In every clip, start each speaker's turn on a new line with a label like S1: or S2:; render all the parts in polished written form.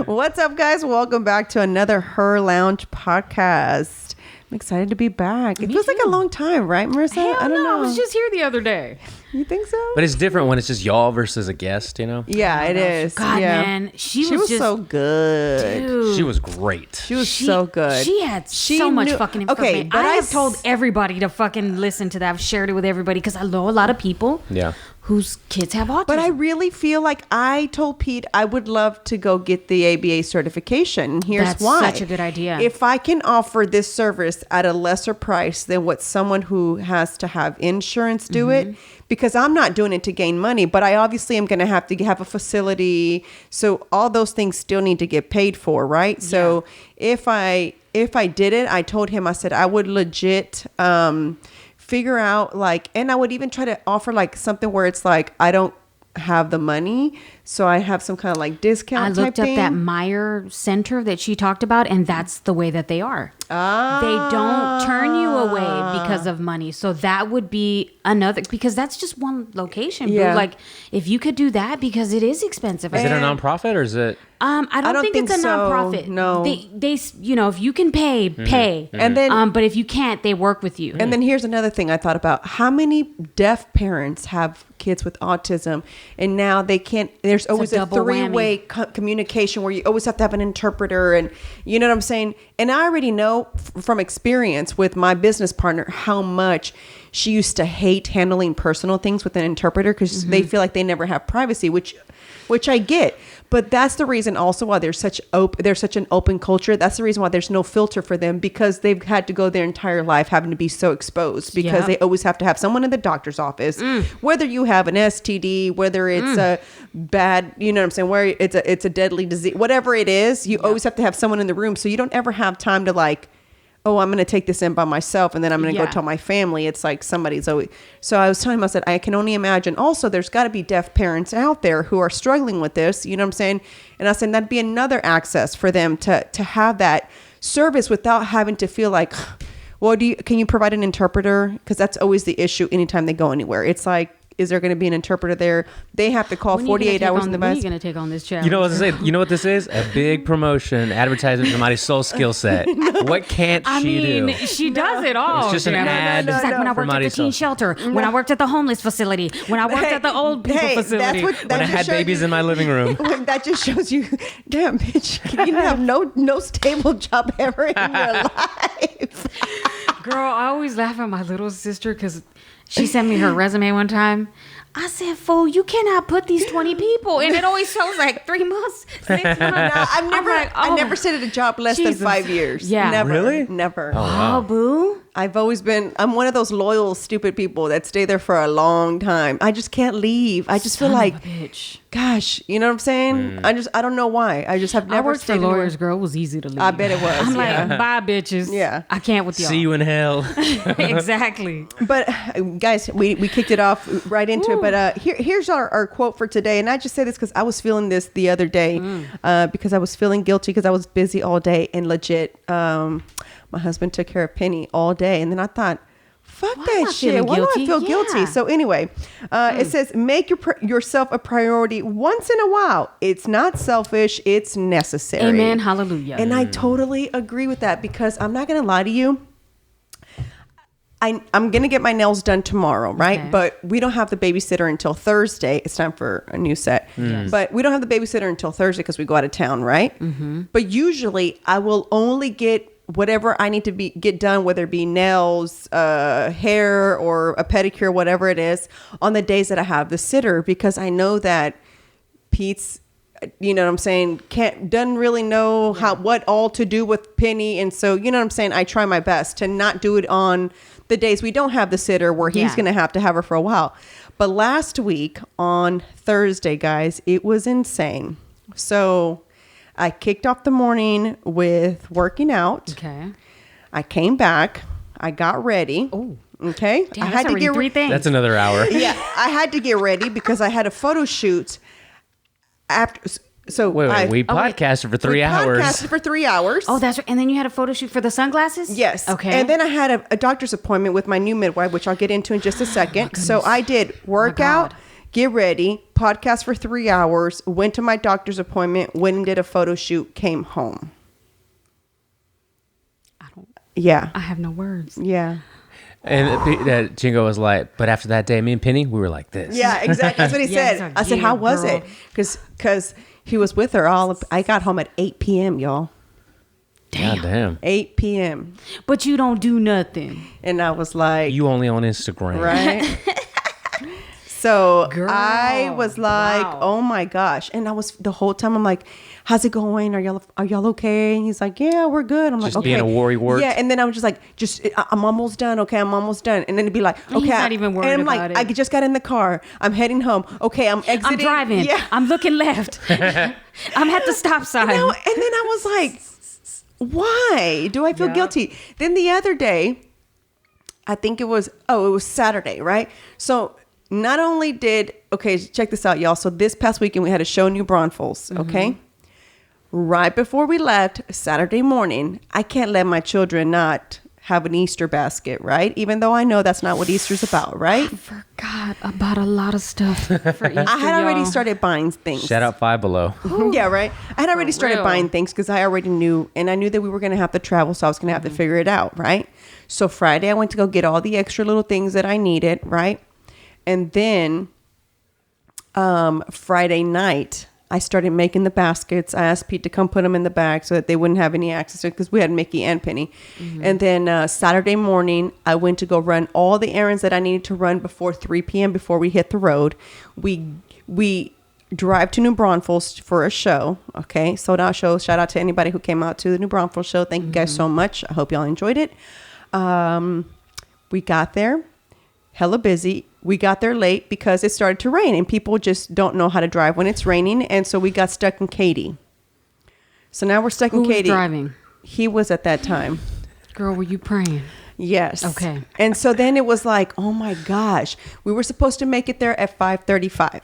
S1: What's up, guys? Welcome back to another Her Lounge podcast. I'm excited to be back. It feels like a long time, right, Marissa?
S2: Hell
S1: I don't know.
S2: I was just here the other day.
S1: You think so?
S3: But it's different when it's just y'all versus a guest, you know?
S1: Yeah, it is.
S2: God,
S1: yeah.
S2: man. She
S1: was
S2: just
S1: so good.
S2: Dude.
S3: She was great.
S1: She was so good.
S2: She had so much fucking information.
S1: Okay, but
S2: I have told everybody to fucking listen to that. I've shared it with everybody because I know a lot of people whose kids have autism.
S1: But I really feel like I told Pete I would love to go get the ABA certification. Here's
S2: That's
S1: why.
S2: such a good idea.
S1: If I can offer this service at a lesser price than what someone who has to have insurance do it, because I'm not doing it to gain money, but I obviously am going to have a facility. So all those things still need to get paid for, right? Yeah. So if I did it, I told him, I said, I would legit figure out and I would even try to offer something where it's I don't have the money, so I have some kind of discount.
S2: I looked
S1: type
S2: up
S1: thing.
S2: that Meyer Center that she talked about, and that's the way that they are. They don't turn you away because of money. So that would be another, because that's just one location.
S1: Yeah.
S2: Boo. If you could do that, because it is expensive.
S3: Is it a nonprofit or is it?
S2: I don't think it's a nonprofit.
S1: No.
S2: They if you can pay, pay.
S1: And then,
S2: but if you can't, they work with you.
S1: and then here's another thing I thought about. How many deaf parents have kids with autism, and now they can't, there's always a
S2: double
S1: three-way communication where you always have to have an interpreter, and you know what I'm saying? And I already know from experience with my business partner how much she used to hate handling personal things with an interpreter because they feel like they never have privacy, which I get. But that's the reason also why there's such an open culture. That's the reason why there's no filter for them, because they've had to go their entire life having to be so exposed, because they always have to have someone in the doctor's office, whether you have an STD, whether it's a bad, you know what I'm saying, where it's a deadly disease, whatever it is, you always have to have someone in the room. So you don't ever have time to oh, I'm going to take this in by myself and then I'm going to go tell my family. It's somebody's always. So I was telling him, I said, I can only imagine. Also, there's got to be deaf parents out there who are struggling with this. You know what I'm saying? And I said, that'd be another access for them to have that service without having to feel well, can you provide an interpreter? Because that's always the issue anytime they go anywhere. It's is there going to be an interpreter there? They have to call 48 hours in advance.
S2: When are you going to take on this challenge?
S3: You know what to say? You know what this is? A big promotion, advertisement for Mariswole's skill set. What can't she do?
S2: She does it all.
S3: It's just an ad.
S2: It's when I worked at the teen shelter, when I worked at the homeless facility, when I worked at the old people facility.
S3: When I had babies in my living room.
S1: That just shows you, damn, bitch, you have no stable job ever in your life.
S2: Girl, I always laugh at my little sister because she sent me her resume one time. I said, fool, you cannot put these 20 people. And it always shows 3 months, 6 months. No,
S1: I never stayed at a job less than 5 years.
S2: Yeah.
S1: Never.
S3: Really?
S1: Never.
S3: Oh, wow.
S2: Oh, boo.
S1: I'm one of those loyal, stupid people that stay there for a long time. I just can't leave. I just feel
S2: bitch.
S1: Gosh, you know what I'm saying? I don't know why. I just have never
S2: I worked
S1: stayed
S2: for
S1: anywhere.
S2: lawyers, girl. It was easy to leave.
S1: I bet it was.
S2: I'm bye, bitches.
S1: Yeah.
S2: I can't with y'all.
S3: See you in hell.
S2: Exactly.
S1: But guys, we kicked it off right into it. But here's our quote for today. And I just say this because I was feeling this the other day because I was feeling guilty because I was busy all day and legit. My husband took care of Penny all day. And then I thought, fuck that shit. Why do I feel guilty? So anyway, it says, make yourself a priority once in a while. It's not selfish. It's necessary.
S2: Amen. Hallelujah.
S1: And I totally agree with that because I'm not going to lie to you. I'm going to get my nails done tomorrow, right?
S2: Okay.
S1: But we don't have the babysitter until Thursday. It's time for a new set.
S2: Yes.
S1: But we don't have the babysitter until Thursday because we go out of town, right? Mm-hmm. But usually I will only get whatever I need to get done, whether it be nails, hair, or a pedicure, whatever it is, on the days that I have the sitter, because I know that Pete's, you know what I'm saying, doesn't really know what all to do with Penny. And so, you know what I'm saying, I try my best to not do it on the days we don't have the sitter where he's going to have her for a while. But last week on Thursday, guys, it was insane. So I kicked off the morning with working out.
S2: Okay.
S1: I came back. I got ready.
S2: Oh.
S1: Okay.
S2: Damn,
S1: I had to get
S2: 3 things.
S3: That's another hour.
S1: Yeah, I had to get ready because I had a photo shoot after. So
S3: wait, we podcasted for 3 hours.
S1: Podcasted for 3 hours.
S2: Oh, that's right. And then you had a photo shoot for the sunglasses?
S1: Yes.
S2: Okay.
S1: And then I had a doctor's appointment with my new midwife, which I'll get into in just a second. So I did workout, get ready, podcast for 3 hours, went to my doctor's appointment, went and did a photo shoot, came home.
S2: I have no words.
S1: Yeah.
S3: And Jingo was like, but after that day, me and Penny, we were like this.
S1: Yeah, exactly. That's what he
S2: Yeah,
S1: said.
S2: he's like,
S1: I said,
S2: "Yeah,
S1: how was
S2: girl."
S1: it? Because he was with her I got home at 8 p.m., y'all.
S3: God damn.
S1: 8 p.m.
S2: But you don't do nothing.
S1: And I was like,
S3: You only on Instagram.
S1: right? So
S2: Girl,
S1: I was like,
S2: wow.
S1: oh my gosh. And I was the whole time, I'm like, how's it going? Are y'all okay? And he's like, yeah, we're good. I'm
S3: Just
S1: like, okay.
S3: being a worry wart.
S1: Yeah. And then I was just like, I'm almost done. Okay. I'm almost done. And then it'd be like, okay.
S2: He's not even worried
S1: and I'm
S2: about
S1: like,
S2: it.
S1: I just got in the car. I'm heading home. Okay. I'm exiting.
S2: I'm driving.
S1: Yeah.
S2: I'm looking left. I'm at the stop sign.
S1: And then I was like, why do I feel guilty? Then the other day, I think it was Saturday, right? So not only check this out, y'all. So this past weekend we had a show in New Braunfels, okay? Right before we left, Saturday morning, I can't let my children not have an Easter basket, right? Even though I know that's not what Easter's about, right?
S2: I forgot about a lot of stuff for Easter,
S1: I had already
S2: y'all.
S1: started buying things.
S3: Shout out Five Below.
S1: Yeah, right. I had already started
S2: real.
S1: buying things because I already knew, and I knew that we were going to have to travel, so I was going to have to figure it out, right? So Friday, I went to go get all the extra little things that I needed, right? And then Friday night, I started making the baskets. I asked Pete to come put them in the bag so that they wouldn't have any access to it because we had Mickey and Penny. And then Saturday morning, I went to go run all the errands that I needed to run before 3 p.m. before we hit the road. We drive to New Braunfels for a show. Okay, sold out show. Shout out to anybody who came out to the New Braunfels show. Thank you guys so much. I hope y'all enjoyed it. We got there, hella busy. We got there late because it started to rain and people just don't know how to drive when it's raining. And so we got stuck in Katy. So now we're stuck
S2: Who
S1: in
S2: was
S1: Katy.
S2: driving?
S1: He was at that time.
S2: Girl, were you praying?
S1: Yes.
S2: Okay.
S1: And so then it was like, oh my gosh, we were supposed to make it there at 5:35.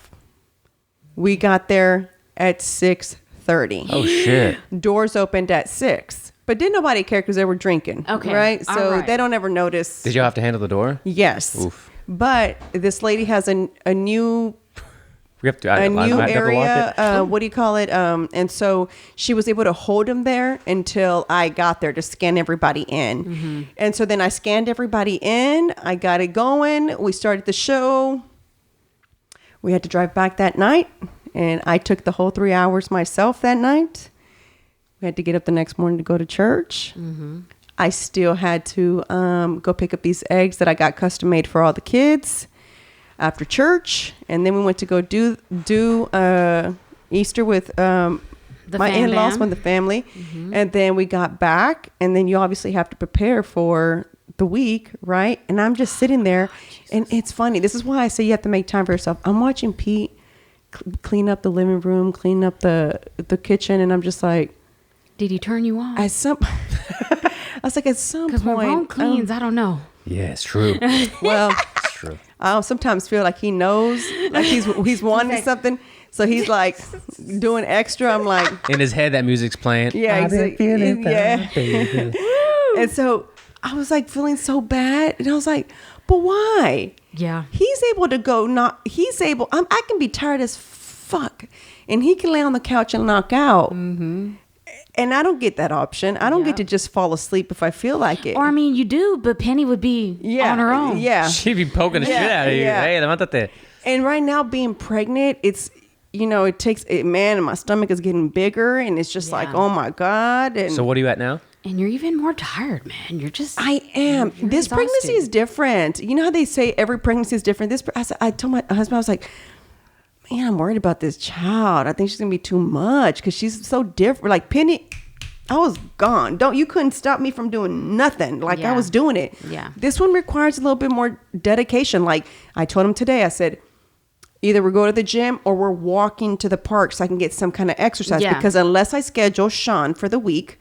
S1: We got there at 6:30.
S3: Oh, shit.
S1: Doors opened at 6. But didn't nobody care because they were drinking.
S2: Okay.
S1: Right?
S2: All
S1: So
S2: right.
S1: they don't ever notice.
S3: Did y'all have to handle the door?
S1: Yes.
S3: Oof.
S1: But this lady has a new
S3: We have to.
S1: a new
S3: might have to lock
S1: area.
S3: it.
S1: What do you call it? And so she was able to hold him there until I got there to scan everybody in. And so then I scanned everybody in. I got it going. We started the show. We had to drive back that night, and I took the whole 3 hours myself that night. We had to get up the next morning to go to church. I still had to go pick up these eggs that I got custom made for all the kids after church, and then we went to go do Easter with my in-laws with the family, and then we got back, and then you obviously have to prepare for the week, right? And I'm just sitting there, and it's funny. This is why I say you have to make time for yourself. I'm watching Pete clean up the living room, clean up the kitchen, and I'm just like,
S2: Did he turn you on?
S1: I was like, at some
S2: Because when Rome
S1: point,
S2: cleans, I don't know.
S3: Yeah, it's true.
S1: well,
S3: It's true.
S1: I sometimes feel like he knows, like he's wanting something, so he's like doing extra. I'm like,
S3: In his head, that music's playing.
S1: yeah,
S3: I've been feeling
S1: yeah.
S3: that, baby.
S1: And so I was like feeling so bad, and I was like, but why?
S2: Yeah.
S1: He's able to go. I can be tired as fuck, and he can lay on the couch and knock out. And I don't get that option. I don't get to just fall asleep if I feel like it.
S2: Or, I mean, you do, but Penny would be on her own.
S1: Yeah.
S3: She'd be poking the shit out of you.
S1: Yeah.
S3: Hey, levántate.
S1: And right now, being pregnant, it's, it takes, man, and my stomach is getting bigger, and it's just like, oh my God. And
S3: So what are you at now?
S2: And you're even more tired, man. You're just...
S1: I am.
S2: You're
S1: This pregnancy
S2: exhausted.
S1: is different. You know how they say every pregnancy is different? I told my husband, I was like, man, I'm worried about this child. I think she's going to be too much because she's so different. Like Penny, I was gone. You couldn't stop me from doing nothing. Like I
S2: Yeah.
S1: was doing it.
S2: Yeah.
S1: This one requires a little bit more dedication. Like I told him today, I said, either we go to the gym or we're walking to the park so I can get some kind of exercise.
S2: Yeah.
S1: Because unless I schedule Sean for the week,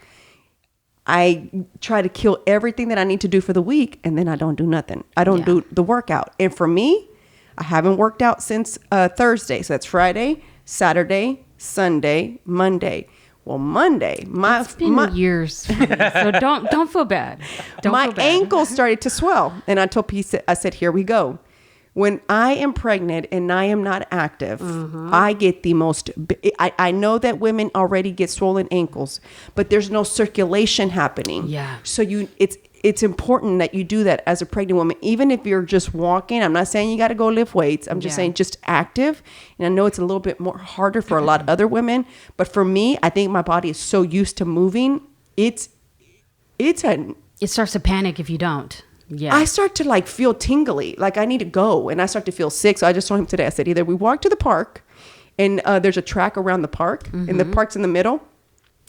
S1: I try to kill everything that I need to do for the week, and then I don't do nothing. I don't do the workout. And for me, I haven't worked out since Thursday. So that's Friday, Saturday, Sunday, Monday. Well, Monday,
S2: It's been years for me, so don't feel bad. Don't
S1: my
S2: feel bad.
S1: ankle started to swell, and I told Pete, I said, here we go. when I am pregnant and I am not active, I get the most. I know that women already get swollen ankles, but there's no circulation happening.
S2: Yeah.
S1: So it's important that you do that as a pregnant woman, even if you're just walking. I'm not saying you got to go lift weights. I'm just saying just active. And I know it's a little bit more harder for a lot of other women, but for me, I think my body is so used to moving. It
S2: starts to panic if you don't. Yeah.
S1: I start to like feel tingly, like I need to go, and I start to feel sick. So I just told him today, I said, either we walk to the park, and there's a track around the park, and the park's in the middle.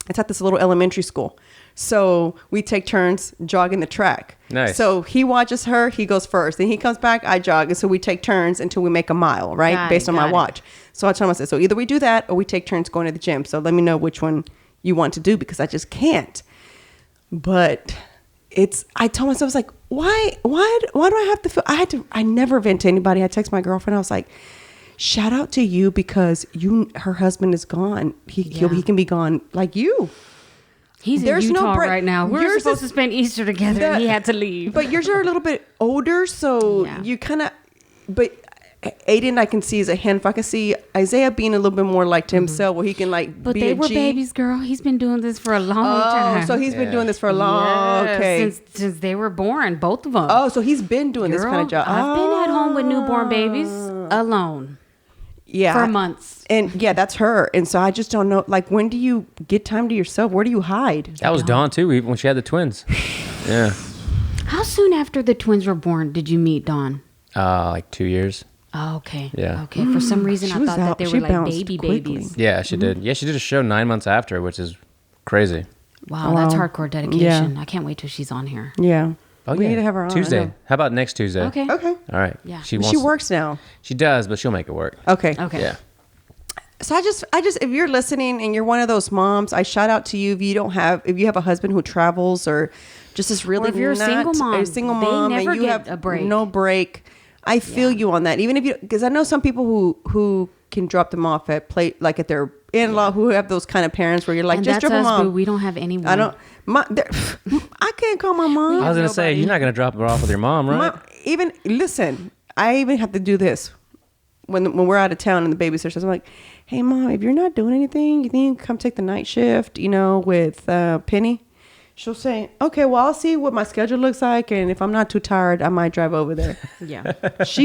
S1: It's at this little elementary school. So we take turns jogging the track.
S3: Nice.
S1: So he watches her, he goes first. Then he comes back, I jog. And so we take turns until we make a mile, right? Based on my watch. So I told him, I said, so either we do that or we take turns going to the gym. So let me know which one you want to do, because I just can't. But I told myself, I was like, why do I have to feel, I never vent to anybody. I text my girlfriend. I was like, shout out to you, because her husband is gone. He can be gone like you.
S2: He's in Utah right now. We're supposed to spend Easter together, and he had to leave.
S1: But yours are a little bit older, so you kind of. But Aiden, I can see, is a handful. I can see Isaiah being a little bit more like to himself, where he can like.
S2: But they were babies, girl. He's been doing this for a long time.
S1: So he's been doing this for a long. Okay.
S2: Since they were born, both of them.
S1: Oh, so he's been doing this kind of job.
S2: I've been at home with newborn babies alone.
S1: Yeah.
S2: For months.
S1: And yeah, that's her. And so I just don't know, like, when do you get time to yourself? Where do you hide?
S3: That was Dawn too, even when she had the twins. Yeah.
S2: How soon after the twins were born did you meet Dawn?
S3: Like 2 years.
S2: Oh, okay.
S3: Yeah.
S2: Okay. For some reason,
S1: She
S2: I
S1: was
S2: thought
S1: out-
S2: that they
S1: she
S2: were like
S1: bounced quickly.
S2: babies.
S3: Yeah, she did. Yeah, she did a show 9 months after, which is crazy.
S2: Wow, that's hardcore dedication.
S1: Yeah.
S2: I can't wait till she's on here.
S1: Yeah.
S3: Oh,
S1: We
S3: yeah.
S1: need to have her on. I
S3: Tuesday.
S1: know.
S3: How about next Tuesday?
S2: Okay.
S1: Okay.
S3: All right.
S2: Yeah.
S1: She works now.
S3: She does, but she'll make it work.
S1: Okay.
S2: Okay.
S3: Yeah.
S1: So I just, if you're listening and you're one of those moms, I shout out to you. If you have a husband who travels, or just is really,
S2: Or if you're a single mom,
S1: a single
S2: they
S1: mom,
S2: never
S1: and you
S2: get
S1: have
S2: a break.
S1: no break, I feel you on that. Even if you, because I know some people who can drop them off at at their in-law, who have those kind of parents where you're like,
S2: And
S1: just
S2: that's
S1: drop them
S2: us,
S1: off.
S2: boo. We don't have anyone.
S1: I can't call my mom.
S3: I was going to say, you're not going to drop her off with your mom, right?
S1: Listen, I even have to do this when we're out of town and the babysitter says, I'm like, hey mom, if you're not doing anything, you think you can come take the night shift, with Penny? She'll say, okay, well, I'll see what my schedule looks like, and if I'm not too tired, I might drive over there.
S2: Yeah.
S1: She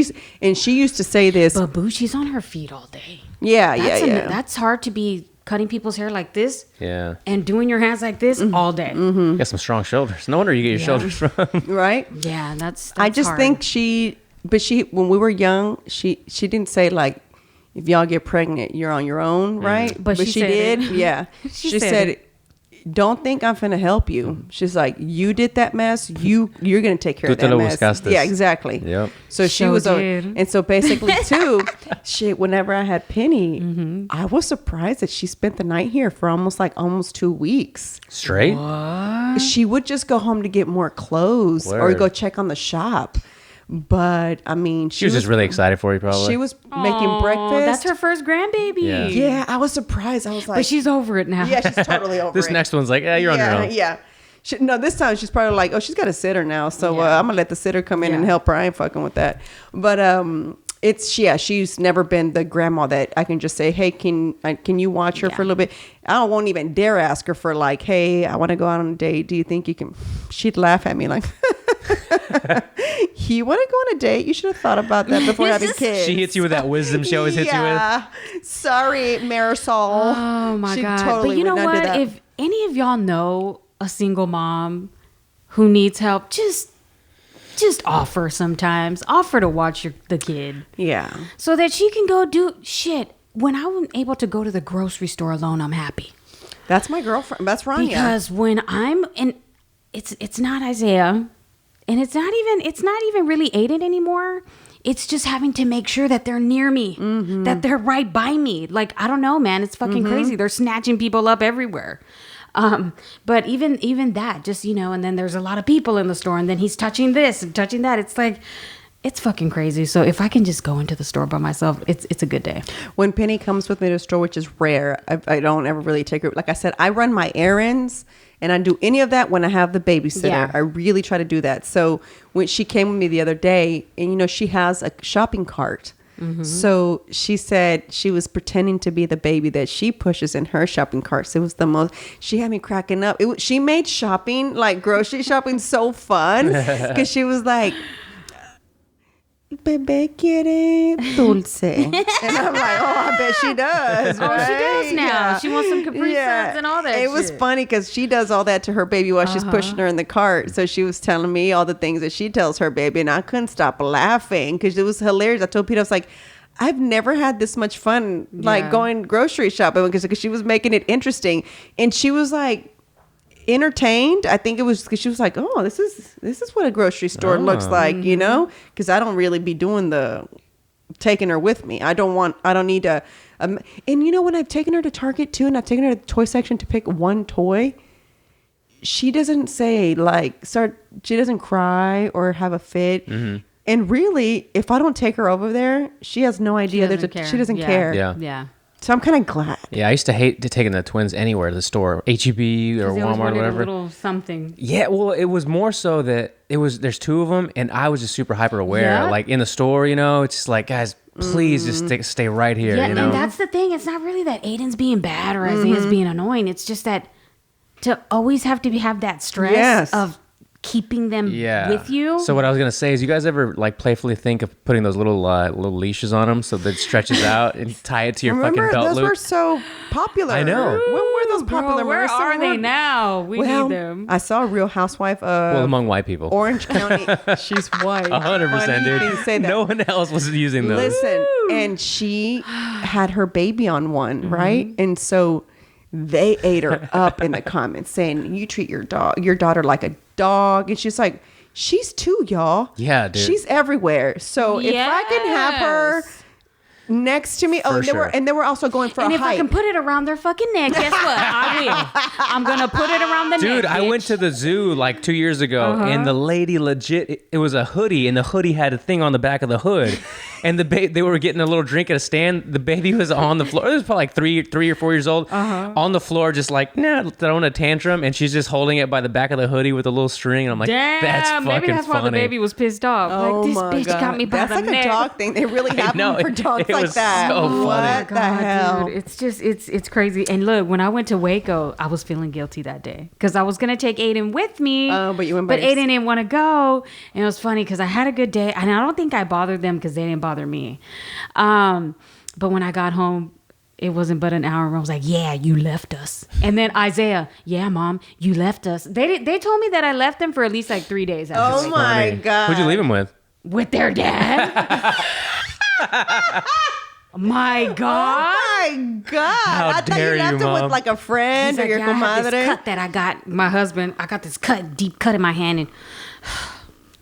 S1: used to say this.
S2: But boo, she's on her feet all day.
S1: Yeah.
S2: That's hard to be cutting people's hair like this.
S3: Yeah.
S2: And doing your hands like this all day.
S1: Mm-hmm.
S3: You got some strong shoulders. No wonder you get your shoulders from.
S1: Right?
S2: Yeah, that's
S1: I just
S2: hard.
S1: think when we were young, she didn't say like, if y'all get pregnant, you're on your own, right?
S2: But she said
S1: did.
S2: it.
S1: Yeah.
S2: She
S1: said
S2: said
S1: it. Don't think I'm finna help you. She's like, you did that mess. You're gonna take care of that
S3: Tú te lo
S1: mess.
S3: buscaste.
S1: Yeah, exactly.
S3: Yep.
S1: So she
S2: So
S1: was,
S2: did.
S1: and so basically too, whenever I had Penny, I was surprised that she spent the night here for almost 2 weeks.
S3: Straight?
S1: She would just go home to get more clothes or
S3: Word.
S1: go check on the shop. But I mean,
S3: She was just really excited for you, probably.
S1: She was making
S2: Aw,
S1: breakfast.
S2: That's her first grandbaby.
S3: Yeah.
S1: Yeah, I was surprised. I was like,
S2: But she's over it now.
S1: yeah, she's totally over
S3: This
S1: it.
S3: next one's like, you're on your own.
S1: Yeah. No, this time she's probably like, oh, she's got a sitter now, so
S2: Yeah.
S1: I'm gonna let the sitter come in and
S2: Yeah.
S1: help her. I ain't fucking with that. But she's never been the grandma that I can just say, hey, can you watch her for a little bit? I won't even dare ask her for like, hey, I want to go out on a date. Do you think you can? She'd laugh at me like, you want to go on a date? You should have thought about that before having kids.
S3: She hits you with that wisdom she always hits you with.
S1: Yeah. Sorry, Marisol.
S2: Oh my
S1: She
S2: God.
S1: totally
S2: But you know
S1: would not do
S2: what?
S1: that.
S2: If any of y'all know a single mom who needs help, just offer sometimes. Offer to watch the kid
S1: Yeah.
S2: so that she can go do shit. When I'm able to go to the grocery store alone, I'm happy.
S1: That's my girlfriend. That's Rania.
S2: Because when I'm in, it's not Isaiah, and it's not even really Aiden anymore. It's just having to make sure that they're near me, that they're right by me. Like, I don't know, man. It's fucking crazy. They're snatching people up everywhere. But even that, just, and then there's a lot of people in the store, and then he's touching this and touching that. It's like, It's fucking crazy. So if I can just go into the store by myself, it's a good day.
S1: When Penny comes with me to the store, which is rare, I don't ever really take her. Like I said, I run my errands and I do any of that when I have the babysitter.
S2: Yeah.
S1: I really try to do that. So when she came with me the other day, and you know, she has a shopping cart. So she said she was pretending to be the baby that she pushes in her shopping carts. It was the most, she had me cracking up. She made shopping, like grocery shopping, so fun because she was like, Bebe quiere dulce. And I'm like, oh, I bet she does.
S2: Oh, she does now.
S1: Yeah.
S2: She wants some Capri Suns and all that
S1: It was
S2: shit.
S1: funny because she does all that to her baby while she's pushing her in the cart. So she was telling me all the things that she tells her baby, and I couldn't stop laughing because it was hilarious. I told Peter, I was like, I've never had this much fun, like
S2: Yeah.
S1: going grocery shopping because she was making it interesting. And she was like, entertained. I think it was because she was like, oh, this is what a grocery store looks like, you know, because I don't really be doing the taking her with me. I don't need to and you know, when I've taken her to Target too, and I've taken her to the toy section to pick one toy, she doesn't say she doesn't cry or have a fit. And really, if I don't take her over there, she has no idea she doesn't care.
S2: Yeah.
S1: So I'm kind of glad.
S3: Yeah, I used to hate taking the twins anywhere to the store, HEB or
S2: They always
S3: Walmart or
S2: wanted
S3: whatever.
S2: a little something.
S3: Yeah, well, it was more so that there's two of them, and I was just super hyper aware.
S2: Yeah.
S3: Like in the store, you know, it's just like, guys, please just stay right here.
S2: Yeah,
S3: you know,
S2: and that's the thing. It's not really that Aiden's being bad or Isaiah's being annoying. It's just that to always have that stress
S1: Yes.
S2: of keeping them with you.
S3: So what I was gonna say is, you guys ever like playfully think of putting those little leashes on them so that it stretches out and tie it to your
S1: Remember,
S3: fucking belt
S1: those
S3: loop?
S1: were so popular.
S3: I know.
S1: When were those popular?
S2: Bro, where
S1: Marissa?
S2: are they now? We need them.
S1: I saw a Real Housewife of
S3: Well, among white people,
S1: Orange County. She's white.
S3: 100%,
S1: Funny
S3: dude.
S1: you say that.
S3: No one else was using those.
S1: Listen, and she had her baby on one, right? And so they ate her up in the comments saying, you treat your daughter like a dog. And she's like, she's two, y'all.
S3: Yeah, dude.
S1: She's everywhere. So if I can have her next to me.
S3: For sure.
S1: And they were also going for
S2: And
S1: a
S2: if
S1: hike.
S2: I can put it around their fucking neck, guess what? I will. I'm gonna put it around the neck.
S3: Dude, I went to the zoo like 2 years ago, and the lady legit, it was a hoodie, and the hoodie had a thing on the back of the hood. And they were getting a little drink at a stand. The baby was on the floor. It was probably like three or 4 years old, on the floor, just like, throwing a tantrum. And she's just holding it by the back of the hoodie with a little string. And I'm like,
S2: Damn,
S3: that's fucking
S2: maybe that's why the
S3: funny.
S2: baby was pissed off.
S1: Oh
S2: like,
S1: my
S2: this bitch
S1: God.
S2: got me by
S1: That's
S2: the
S1: like
S2: neck.
S1: a dog thing. They really have
S3: know,
S1: them for
S3: it-
S1: dogs
S3: it
S1: like
S3: was
S1: that.
S3: so funny.
S1: What the hell?
S2: Dude, it's just it's crazy. And look, when I went to Waco, I was feeling guilty that day because I was gonna take Aiden with me.
S1: Oh, but you went by
S2: But
S1: yourself.
S2: Aiden didn't want to go, and it was funny because I had a good day, and I don't think I bothered them because they didn't bother me. But when I got home, it wasn't but an hour. I was like, "Yeah, you left us." And then Isaiah, "Yeah, Mom, you left us." They told me that I left them for at least like 3 days. After
S1: Oh my
S3: Funny.
S1: God.
S3: Who'd you leave him with?
S2: with their dad. My God.
S1: Oh my God.
S3: How
S1: I thought
S3: dare
S1: you left
S3: you,
S1: it with
S3: Mom.
S1: like a friend
S2: He's
S1: or your
S2: "Yeah, I have
S1: comadre.
S2: this cut that I got my husband. I got this deep cut in my hand, and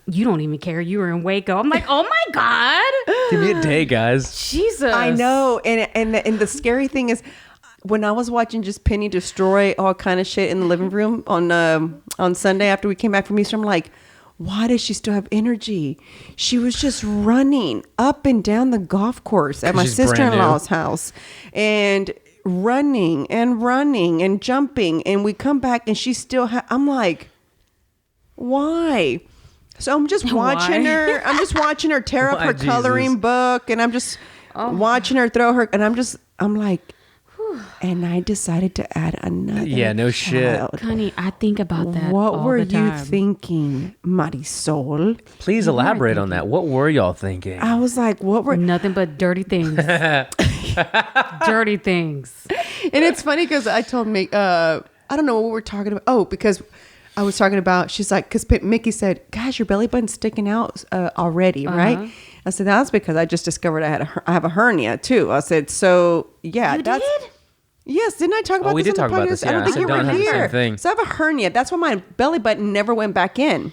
S2: you don't even care. You were in Waco. I'm like, oh my God,
S3: Give me a day, guys.
S2: Jesus.
S1: I know. And the scary thing is, when I was watching just Penny destroy all kind of shit in the living room on Sunday after we came back from Easter, I'm like, why does she still have energy? She was just running up and down the golf course at my
S3: She's brand
S1: sister-in-law's house and running and jumping. And we come back and she still I'm like, why? So I'm just watching
S2: Why?
S1: her. I'm just watching her tear up
S3: Why,
S1: her coloring
S3: Jesus?
S1: book, and I'm just watching her throw her. And I'm like, and I decided to add another.
S3: Yeah, no shit.
S1: child.
S2: Honey, I think about that.
S1: What
S2: all
S1: were
S2: the
S1: you
S2: time.
S1: thinking, Marisol?
S3: Please elaborate on that. What were y'all thinking?
S1: I was like, what were?
S2: Nothing but dirty things. Dirty things.
S1: And it's funny because I told me, I don't know what we were talking about. Oh, because I was talking about, she's like, because Mickey said, gosh, your belly button's sticking out already, right? I said, that's because I just discovered I have a hernia too. I said, so yeah.
S2: You did?
S1: Yes, didn't I talk about
S3: we
S1: this
S3: did
S1: on the
S3: talk about
S1: podcast?
S3: this,
S1: I don't
S3: yeah.
S1: think
S3: I
S1: you
S3: said
S1: were
S3: don't have the same
S1: here.
S3: thing.
S1: So I have a hernia. That's why my belly button never went back in.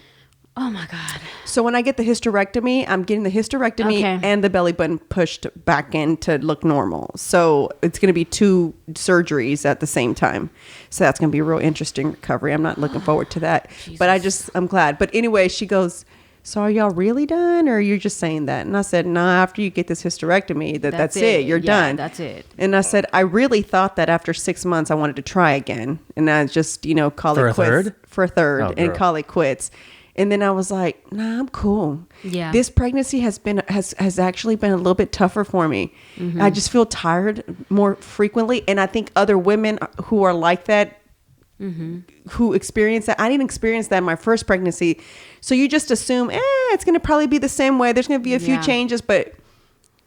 S2: Oh my God.
S1: So when I get the hysterectomy, I'm getting the hysterectomy
S2: Okay.
S1: and the belly button pushed back in to look normal. So it's going to be 2 surgeries at the same time. So that's going to be a real interesting recovery. I'm not looking forward to that. But I'm glad. But anyway, she goes, so are y'all really done, or you're just saying that? And I said, nah, after you get this hysterectomy, that's it. You're done.
S2: That's it.
S1: And I said, I really thought that after 6 months, I wanted to try again. And I just, call it quits. For a third
S3: Oh,
S1: and
S3: girl.
S1: call it quits. And then I was like, nah, I'm cool.
S2: Yeah.
S1: This pregnancy has actually been a little bit tougher for me. I just feel tired more frequently. And I think other women who are like that, who experience that. I didn't experience that in my first pregnancy. So you just assume, it's going to probably be the same way. There's going to be a few changes, but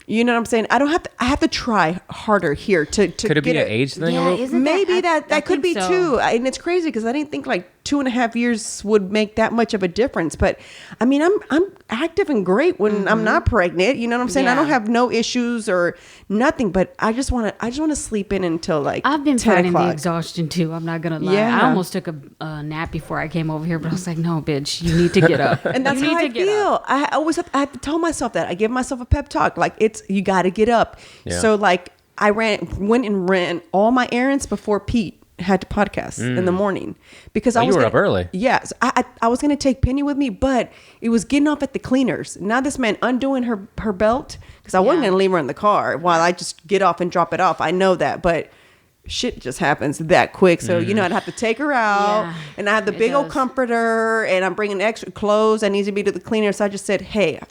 S1: you know what I'm saying? I have to try harder here to
S3: Could it be
S1: get
S3: an age thing?
S2: Yeah, isn't
S1: maybe
S2: I
S1: that could be
S2: think so.
S1: too. And it's crazy because I didn't think like 2.5 years would make that much of a difference. But I mean, I'm active and great when I'm not pregnant. You know what I'm saying? I don't
S2: Yeah.
S1: have no issues or nothing. But I just want to sleep in until like
S2: I've been
S1: 10
S2: fighting the
S1: o'clock.
S2: exhaustion too. I'm not gonna lie.
S1: Yeah.
S2: I almost took a nap before I came over here, but I was like, no, bitch, you need to get up.
S1: And that's
S2: You
S1: how
S2: need
S1: I
S2: to get up.
S1: feel. I have to tell myself that. I give myself a pep talk. Like you got to get up.
S3: Yeah.
S1: So like I went and ran all my errands before Pete had to podcast in the morning because I
S3: you
S1: was
S3: were
S1: gonna,
S3: up early.
S1: Yes, I was going to take Penny with me, but it was getting off at the cleaners. Now this man undoing her belt because I wasn't
S2: Yeah.
S1: going to leave her in the car while I just get off and drop it off. I know that, but shit just happens that quick. So, I'd have to take her out
S2: Yeah,
S1: and I have the
S2: it
S1: big old
S2: does.
S1: comforter and I'm bringing extra clothes that needs to be to the cleaner. So I just said, hey,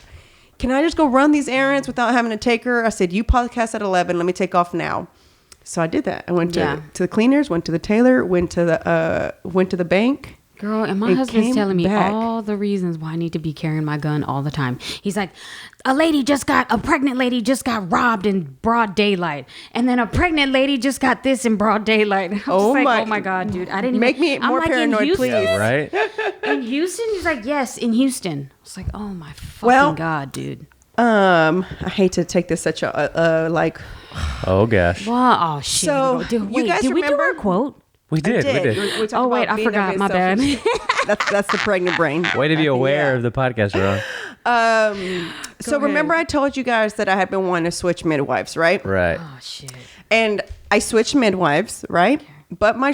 S1: can I just go run these errands without having to take her? I said, you podcast at 11. Let me take off now. So I did that. I went to the cleaners, went to the tailor, went to the bank.
S2: Girl, and my
S1: and
S2: husband's
S1: came
S2: telling me
S1: back.
S2: all the reasons why I need to be carrying my gun all the time. He's like, a pregnant lady just got robbed in broad daylight. And then a pregnant lady just got this in broad daylight. I'm just oh my God, dude. I didn't
S1: Make
S2: even,
S1: me
S2: I'm
S1: more
S2: like,
S1: paranoid,
S2: in Houston?
S1: please.
S3: Yeah, right?
S2: In Houston? He's like, yes, in Houston. I was like, oh my fucking
S1: Well,
S2: God, dude.
S1: I hate to take this such a like.
S3: Oh, gosh.
S2: Wow, oh shit.
S1: So,
S2: Dude,
S1: you
S2: wait,
S1: guys
S2: did we do
S1: remember-
S2: our quote?
S3: We did.
S1: We talked
S2: Oh, wait,
S1: about
S2: I
S1: being a
S2: forgot.
S1: bit
S2: My bad.
S1: selfish. that's the pregnant brain.
S3: Way to be aware
S1: Yeah.
S3: of the podcast, Ron.
S1: So
S2: ahead.
S1: remember I told you guys that I had been wanting to switch midwives, right?
S3: Right.
S2: Oh shit.
S1: And I switched midwives, right? But my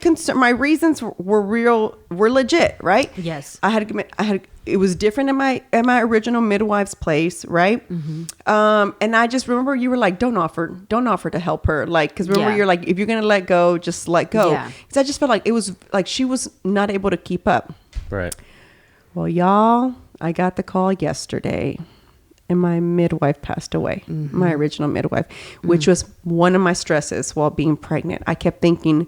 S1: concern, my reasons were legit, right?
S2: Yes.
S1: I had it was different in my original midwife's place, right? And I just remember you were like, don't offer to help her, like, because remember
S2: Yeah.
S1: you're like, if you're gonna let go, just let go.
S2: Yeah.
S1: Because I just felt like it was like she was not able to keep up.
S3: Right.
S1: Well, y'all, I got the call yesterday and my midwife passed away, my original midwife, which was one of my stresses while being pregnant. I kept thinking,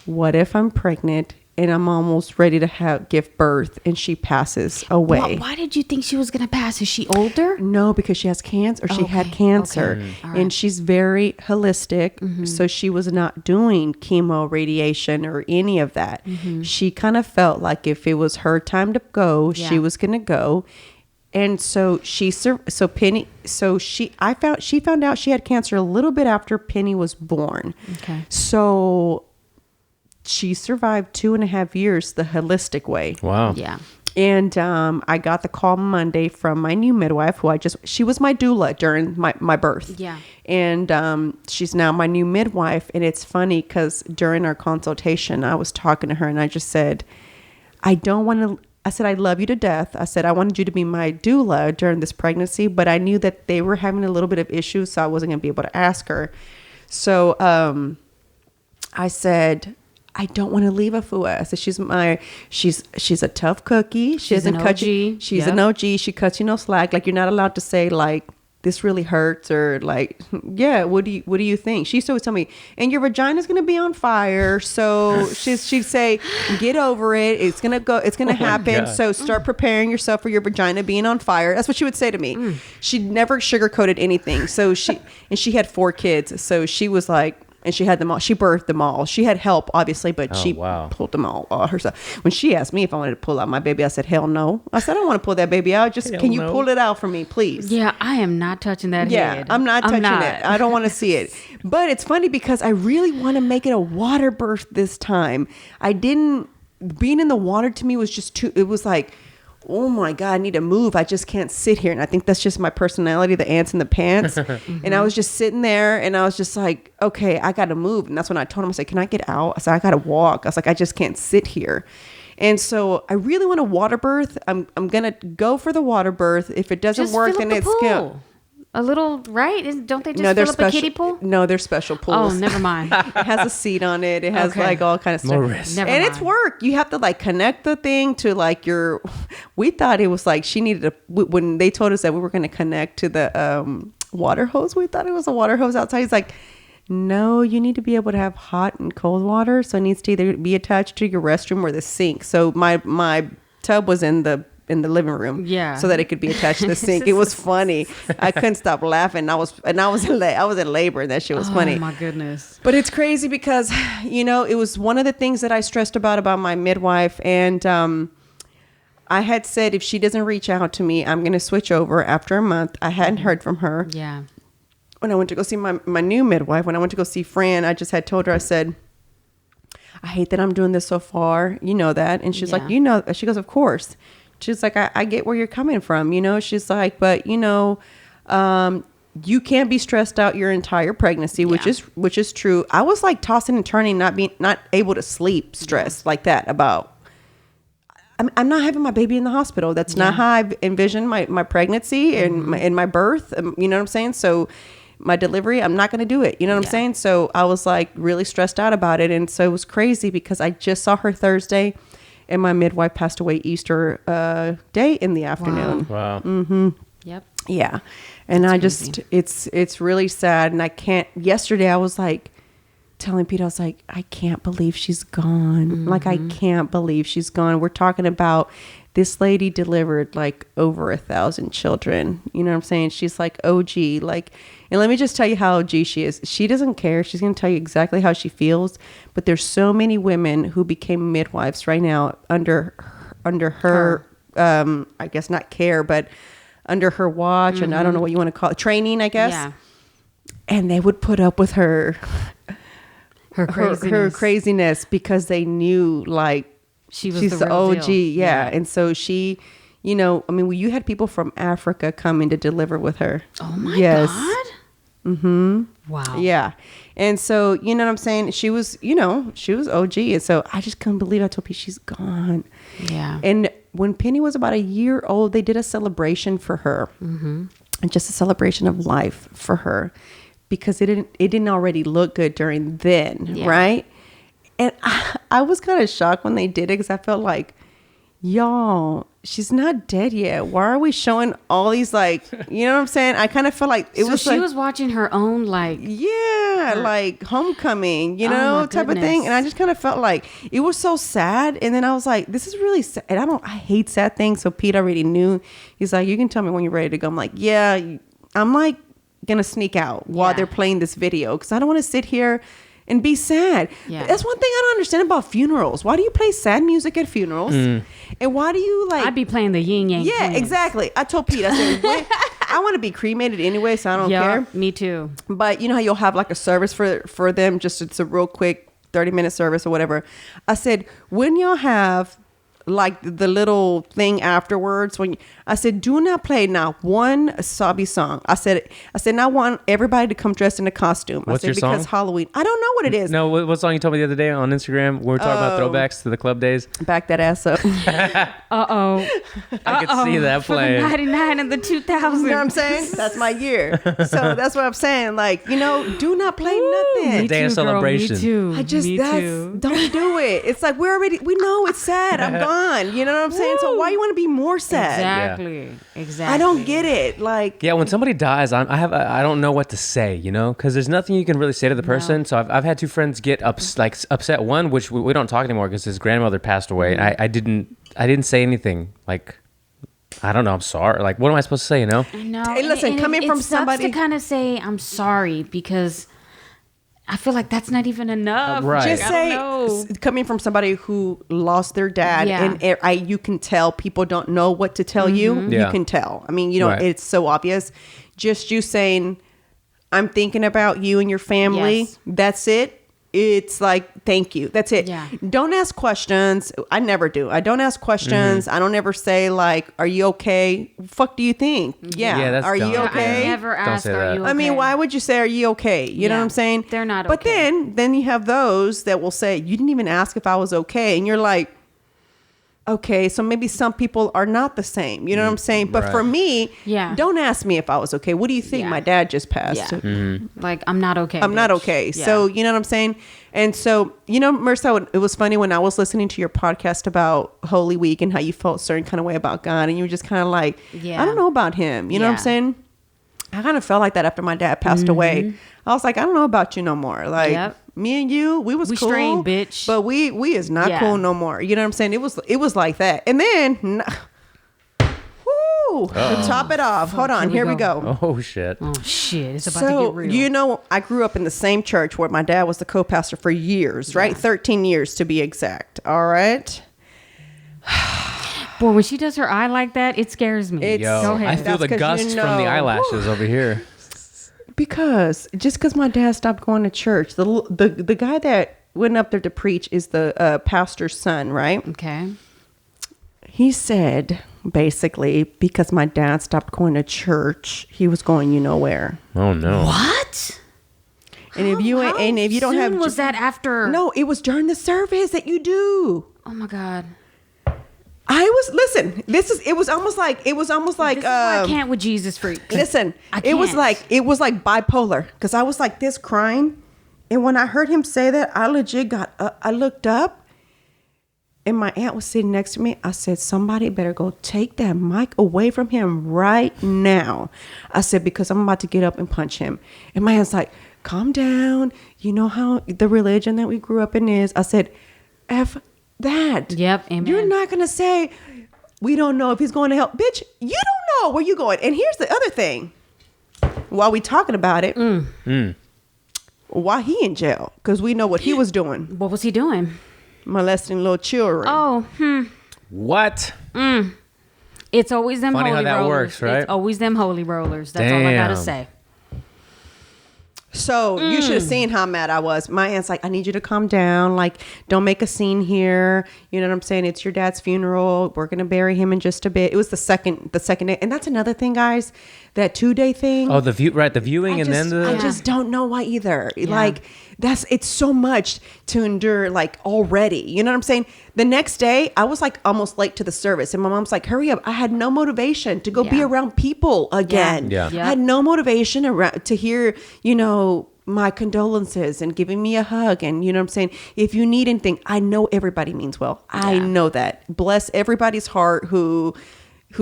S1: what if I'm pregnant and I'm almost ready to give birth and she passes away?
S2: Why did you think she was gonna pass? Is she older?
S1: No, because she has cancer, or she had
S2: Okay,
S1: cancer,
S2: okay. All right.
S1: and she's very holistic. So she was not doing chemo, radiation, or any of that. She kind of felt like if it was her time to go, she
S2: Yeah.
S1: was going to go. And so she found out she had cancer a little bit after Penny was born.
S2: Okay.
S1: So she survived 2.5 years the holistic way.
S3: Wow.
S2: Yeah.
S1: And I got the call Monday from my new midwife, who she was my doula during my birth.
S2: Yeah.
S1: And she's now my new midwife. And it's funny because during our consultation, I was talking to her and I just said, I said, I love you to death. I said, I wanted you to be my doula during this pregnancy, but I knew that they were having a little bit of issues, so I wasn't going to be able to ask her. So I said, I don't want to leave Afua. I said, she's a tough cookie.
S2: She's an OG.
S1: She's an OG. She cuts you no slack. Like, you're not allowed to say like, this really hurts, or like, yeah, what do you think? She used to always tell me, and your vagina's going to be on fire. So she'd say, get over it. It's going to happen.
S3: God.
S1: So start preparing yourself for your vagina being on fire. That's what she would say to me. She never sugarcoated anything. So she had 4 kids. So she was like, and she had them all. She birthed them all. She had help, obviously, but she
S3: wow.
S1: pulled them all herself. When she asked me if I wanted to pull out my baby, I said, hell no. I said, I don't want to pull that baby out. Just,
S3: Hell
S1: can you
S3: no.
S1: pull it out for me, please?
S2: Yeah, I am not touching that
S1: Yeah,
S2: head.
S1: I'm not touching it. I don't want to see it. But it's funny because I really want to make it a water birth this time. Being in the water to me was just too, it was like, oh my God, I need to move. I just can't sit here. And I think that's just my personality, the ants in the pants. And I was just sitting there and I was just like, okay, I got to move. And that's when I told him, I said, can I get out? I said, I got to walk. I was like, I just can't sit here. And so I really want a water birth. I'm gonna go for the water birth. If it doesn't
S2: Just
S1: work,
S2: fill
S1: then
S2: up the
S1: it's
S2: pool.
S1: good.
S2: A little, right? Don't they just
S1: No, they're
S2: fill up
S1: special.
S2: a kiddie pool?
S1: No, they're special pools.
S2: Oh, never mind.
S1: It has a seat on it. It has
S2: Okay.
S1: like all kind of stuff.
S3: Marissa.
S2: Never
S1: And
S2: mind.
S1: it's work. You have to like connect the thing to like your. We thought it was like she needed a. When they told us that we were going to connect to the water hose, we thought it was a water hose outside. He's like, no, you need to be able to have hot and cold water. So it needs to either be attached to your restroom or the sink. So my tub was in the living room, so that it could be attached to the sink. It was funny. I couldn't stop laughing. I was in labor, and that shit was funny.
S2: Oh my goodness!
S1: But it's crazy because, it was one of the things that I stressed about my midwife, and I had said if she doesn't reach out to me, I'm going to switch over after a month. I hadn't heard from her.
S2: Yeah.
S1: When I went to go see my new midwife, when I went to go see Fran, I just had told her, I said, I hate that I'm doing this so far. You know that. And she's like, she goes, of course. She's like, I get where you're coming from. She's like, but you can't be stressed out your entire pregnancy, which is true. I was like tossing and turning, not able to sleep, stressed like that about, I'm not having my baby in the hospital. That's not how I envisioned my pregnancy and my birth. You know what I'm saying? So my delivery, I'm not going to do it. You know what I'm saying? So I was like really stressed out about it. And so it was crazy because I just saw her Thursday and my midwife passed away Easter day in the afternoon.
S3: Wow.
S2: Mm-hmm. Yep.
S1: Yeah. And
S2: That's
S1: I just, it's really sad. And I can't, yesterday I was like telling Pete, I was like, I can't believe she's gone.
S2: Mm-hmm.
S1: Like, I can't believe she's gone. We're talking about this lady delivered like over 1,000 children. You know what I'm saying? She's like OG. Like, and let me just tell you how OG she is. She doesn't care. She's going to tell you exactly how she feels. But there's so many women who became midwives right now under her. I guess not care, but under her watch, and I don't know what you want to call it, training, I guess.
S2: Yeah.
S1: And they would put up with her
S2: Her
S1: craziness because they knew like
S2: she's
S1: the
S2: real
S1: OG.
S2: deal.
S1: Yeah. And so she, you had people from Africa come in to deliver with her.
S2: Oh my
S1: God.
S2: Mm-hmm. Wow.
S1: Yeah. And so, you know what I'm saying? She was OG. And so I just couldn't believe I told Pete she's gone.
S2: Yeah.
S1: And when Penny was about a year old, they did a celebration for her. Mm-hmm. And just a celebration of life for her because it didn't already look good during then.
S2: Yeah.
S1: Right. And I was kind of shocked when they did it because I felt like, y'all, she's not dead yet. Why are we showing all these like, you know what I'm saying? I kind of felt like it was
S2: she
S1: like,
S2: was watching her own like
S1: like homecoming,
S2: Oh, my
S1: type of thing. And I just kind of felt like it was so sad. And then I was like, this is really sad. And I hate sad things. So Pete already knew. He's like, you can tell me when you're ready to go. I'm like, yeah, I'm like gonna sneak out while they're playing this video because I don't want to sit here and be sad.
S2: Yeah.
S1: That's one thing I don't understand about funerals. Why do you play sad music at funerals? And why do you like?
S2: I'd be playing the yin yang.
S1: Yeah,
S2: twins.
S1: exactly. I told Pete, I said, I want to be cremated anyway, so I don't care.
S2: Me too.
S1: But you know how you'll have like a service for them, just it's a real quick 30-minute service or whatever. I said, when y'all have like the little thing afterwards, I said, do not play not one sobby song. I said I want everybody to come dressed in a costume.
S3: What's
S1: I said,
S3: your
S1: because
S3: song?
S1: Halloween. I don't know what it is.
S3: No, what song you told me the other day on Instagram? We were talking about throwbacks to the club days.
S1: Back that ass up.
S2: I
S3: I could see that playing.
S2: 99 and the 2000.
S1: You know what I'm saying? That's my year. So that's what I'm saying. Like, do not play nothing.
S3: Day of celebration.
S2: Me too.
S1: I just,
S2: Me too.
S1: don't do it. It's like, we know it's sad. I'm gone. You know what I'm saying? So why you want to be more sad?
S2: Exactly.
S1: I don't get it. Like,
S3: Yeah, when somebody dies, I don't know what to say, because there's nothing you can really say to the person. So I've had two friends get upset. One, which we don't talk anymore because his grandmother passed away. And I didn't say anything. Like, I don't know. I'm sorry. Like, what am I supposed to say?
S2: No.
S1: Hey, listen, coming from somebody
S2: to kind of say I'm sorry because I feel like that's not even enough.
S3: Right.
S1: just
S2: I don't
S1: say, coming from somebody who lost their dad, and you can tell people don't know what to tell you.
S3: Yeah.
S1: You can tell. I mean,
S3: Right.
S1: it's so obvious. Just you saying, I'm thinking about you and your family.
S2: Yes.
S1: That's it. It's like, thank you. That's it.
S2: Yeah.
S1: Don't ask questions. I never do. I don't ask questions. I don't ever say like, are you okay? Fuck do you think? Yeah.
S3: Yeah, that's
S1: are
S3: dumb.
S1: you okay?
S2: I never
S3: Don't
S2: asked,
S3: say
S2: are
S3: that.
S2: you okay?
S1: I mean, why would you say, are you okay? You know
S2: Yeah.
S1: what I'm saying?
S2: They're not
S1: But
S2: okay.
S1: then you have those that will say, you didn't even ask if I was okay. And you're like, okay, so maybe some people are not the same. You know what I'm saying? But for me, don't ask me if I was okay. What do you think? My dad just passed.
S2: Like, I'm not okay.
S1: I'm not okay.
S2: Yeah.
S1: So, you know what I'm saying? And so, you know, Marissa, it was funny when I was listening to your podcast about Holy Week and how you felt a certain kind of way about God. And you were just kind of like, I don't know about him. You know what I'm saying? I kind of felt like that after my dad passed away. I was like, I don't know about you no more. Like, me and you, we was cool,
S2: strained, bitch.
S1: but we is not cool no more. You know what I'm saying? It was like that. And then, to top it off, hold on, here we go.
S3: Oh shit.
S2: Oh shit, it's about to
S1: So,
S2: get real.
S1: you know, I grew up in the same church where my dad was the co-pastor for years, right? 13 years to be exact. All right.
S2: Boy, when she does her eye like that, it scares me.
S1: It's-
S2: Go
S3: I
S2: ahead.
S3: feel
S1: That's
S3: the
S1: 'cause
S3: gust
S1: you
S3: from the
S1: know.
S3: eyelashes over here.
S1: Because my dad stopped going to church, the guy that went up there to preach is the pastor's son, right?
S2: Okay.
S1: He said basically because my dad stopped going to church, he was going you know where.
S3: Oh no.
S2: What?
S1: And if you don't have
S2: was that after?
S1: No, it was during the service that you do.
S2: Oh my God.
S1: It was almost like
S2: This is why I can't with Jesus freak.
S1: listen,
S2: I
S1: it was
S2: can't.
S1: like bipolar because I was like this crying, and when I heard him say that, I legit I looked up, and my aunt was sitting next to me. I said, somebody better go take that mic away from him right now. I said, because I'm about to get up and punch him. And my aunt's like, calm down. You know how the religion that we grew up in is. I said, F that.
S2: Yep, amen.
S1: You're not going to say, we don't know if he's going to help. Bitch, you don't know where you're going. And here's the other thing. While we talking about it, why he in jail? Because we know what he was doing.
S2: What was he doing?
S1: Molesting little children.
S2: Oh,
S3: What?
S2: It's always them
S3: Funny how
S2: holy
S3: that
S2: rollers.
S3: works, right?
S2: It's always them holy rollers. That's all I gotta
S3: Damn.
S2: say.
S1: So you should have seen how mad I was. My aunt's like, I need you to calm down. Like, don't make a scene here. You know what I'm saying? It's your dad's funeral. We're going to bury him in just a bit. It was the second day. And that's another thing, guys, that 2-day thing.
S3: Oh, the viewing and then the.
S1: I just don't know why either. Like, it's so much to endure, like, already. You know what I'm saying? The next day, I was like almost late to the service. And my mom's like, hurry up. I had no motivation to go be around people again.
S3: Yeah.
S1: I had no motivation to hear, you know, my condolences and giving me a hug. And, you know what I'm saying? If you need anything, I know everybody means well. I know that. Bless everybody's heart who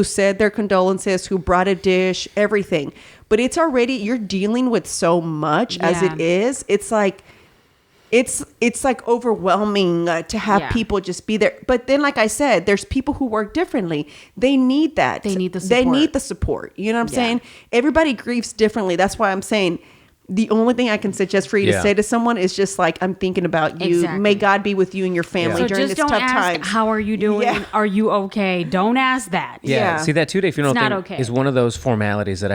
S1: said their condolences, who brought a dish, everything. But it's already, you're dealing with so much as it is. It's like, it's like overwhelming to have people just be there. But then, like I said, there's people who work differently. They need that.
S2: They need the support.
S1: They need the support. You know what I'm saying? Everybody grieves differently. That's why I'm saying the only thing I can suggest for you to say to someone is just like, I'm thinking about you.
S2: Exactly.
S1: May God be with you and your family
S2: So
S1: during
S2: just
S1: this
S2: don't
S1: tough
S2: ask,
S1: time.
S2: how are you doing?
S1: Yeah.
S2: Are you okay? Don't ask that.
S1: Yeah.
S3: See, that 2-day funeral
S2: It's
S3: thing
S2: not okay.
S3: is one of those formalities that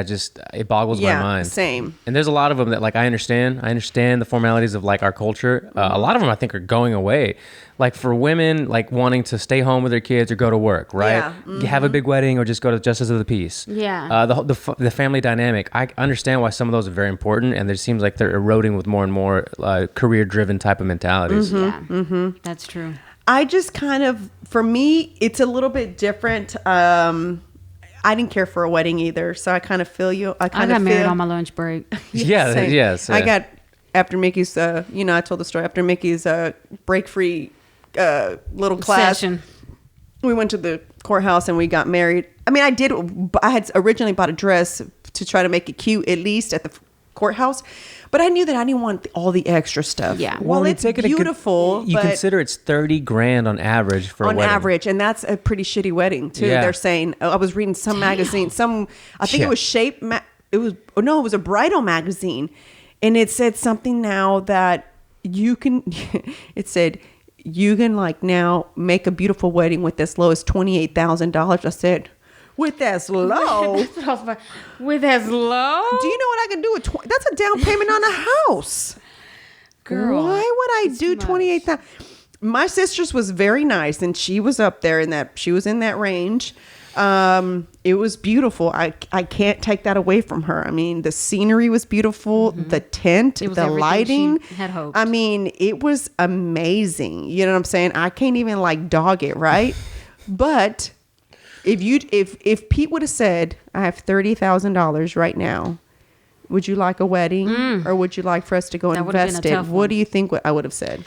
S3: it boggles my mind.
S1: Same.
S3: And there's a lot of them that, like, I understand the formalities of, like, our culture. A lot of them I think are going away. Like, for women, like, wanting to stay home with their kids or go to work, right?
S1: Yeah.
S3: You have a big wedding or just go to Justice of the Peace.
S2: Yeah.
S3: The family dynamic. I understand why some of those are very important, and it seems like they're eroding with more and more career-driven type of mentalities.
S2: Yeah. That's true.
S1: I just kind of, for me, it's a little bit different. I didn't care for a wedding either, so I kind of feel you. I
S2: got married on my lunch break.
S3: Yeah,
S1: Same.
S3: yes.
S1: I got, after Mickey's, I told the story, after Mickey's break-free little class,
S2: Session.
S1: we went to the courthouse and we got married. I mean, I had originally bought a dress to try to make it cute, at least at the courthouse, but I knew that I didn't want all the extra stuff.
S2: Yeah.
S1: Well, it's beautiful,
S3: You
S1: but
S3: consider it's $30,000 on average for a
S1: on
S3: wedding.
S1: average, and that's a pretty shitty wedding too.
S3: Yeah.
S1: They're saying, I was reading some magazine, I think it was Shape, it was a bridal magazine, and it said something now that you can, it said, you can like now make a beautiful wedding with as low as $28,000. I said, with as low?
S2: With as low?
S1: Do you know what I can do with that's a down payment on a house.
S2: Girl,
S1: why would I do 28,000? My sister's was very nice, and she was up there she was in that range. It was beautiful. I can't take that away from her. I mean, the scenery was beautiful, the tent, the
S2: everything
S1: lighting.
S2: she had hoped.
S1: I mean, it was amazing. You know what I'm saying? I can't even like dog it, right? But if Pete would have said, I have $30,000 right now, would you like a wedding or would you like for us to go invest it? What do you think I would have said?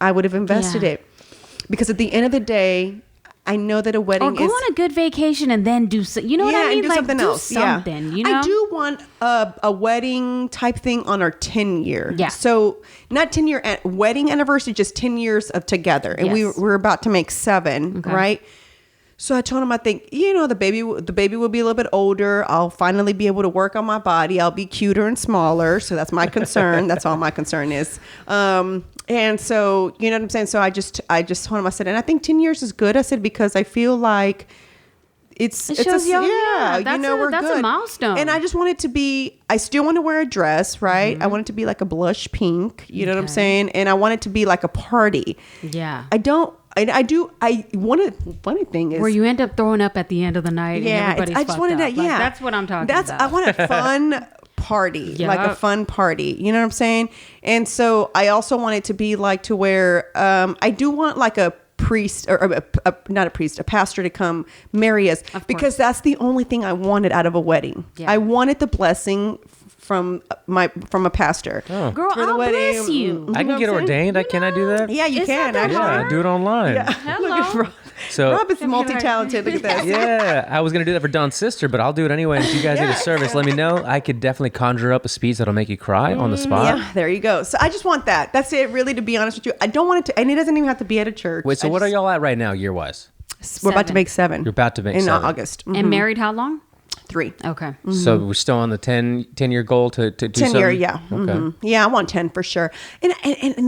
S1: I would have invested it, because at the end of the day, I know that a wedding
S2: go on a good vacation and then do so, you know what I mean?
S1: And do something else.
S2: Something, you know?
S1: I do want a wedding type thing on our 10 year.
S2: Yeah.
S1: So not 10 year wedding anniversary, just 10 years of together. And we're about to make 7, right? So I told him, I think, the baby will be a little bit older. I'll finally be able to work on my body. I'll be cuter and smaller. So that's my concern. That's all my concern is. And so, you know what I'm saying? So I just told him, I said, and I think 10 years is good. I said, because I feel like it shows
S2: we're
S1: that's
S2: good. A milestone.
S1: And I just want it to be, I still want to wear a dress, right? I want it to be like a blush pink, you know what I'm saying? And I want it to be like a party.
S2: Yeah.
S1: Funny thing is,
S2: where you end up throwing up at the end of the night.
S1: Yeah.
S2: And everybody's
S1: I just wanted
S2: fucked
S1: to,
S2: up. Like, that's what I'm talking about.
S1: I want a fun party, like a fun party. You know what I'm saying? And so I also want it to be like to where, I do want like a priest or not a priest, a pastor to come marry us, because that's the only thing I wanted out of a wedding. Yeah. I wanted the blessing from a pastor.
S3: Oh.
S2: Girl,
S1: for the
S2: I'll
S1: wedding.
S2: bless you.
S3: I can get ordained. Can I do that?
S1: Yeah, you can.
S2: That
S3: Yeah, do it online.
S1: Yeah.
S2: Hello.
S3: So
S1: Rob is multi-talented. Look at this.
S3: yeah, I was gonna do that for Don's sister, but I'll do it anyway. If you guys need a service, let me know. I could definitely conjure up a speech that'll make you cry on the spot.
S1: Yeah, there you go. So I just want that. That's it, really, to be honest with you. I don't want it to, and it doesn't even have to be at a church.
S3: Wait, so what are y'all at right now, year-wise?
S1: We're about to make 7.
S3: You're about to make
S1: in
S3: 7.
S1: August.
S2: And married how long?
S1: 3.
S2: Okay.
S3: So we're still on the 10-year goal to do
S1: 10
S3: something?
S1: year, yeah.
S3: Okay.
S1: Yeah, I want 10 for sure. And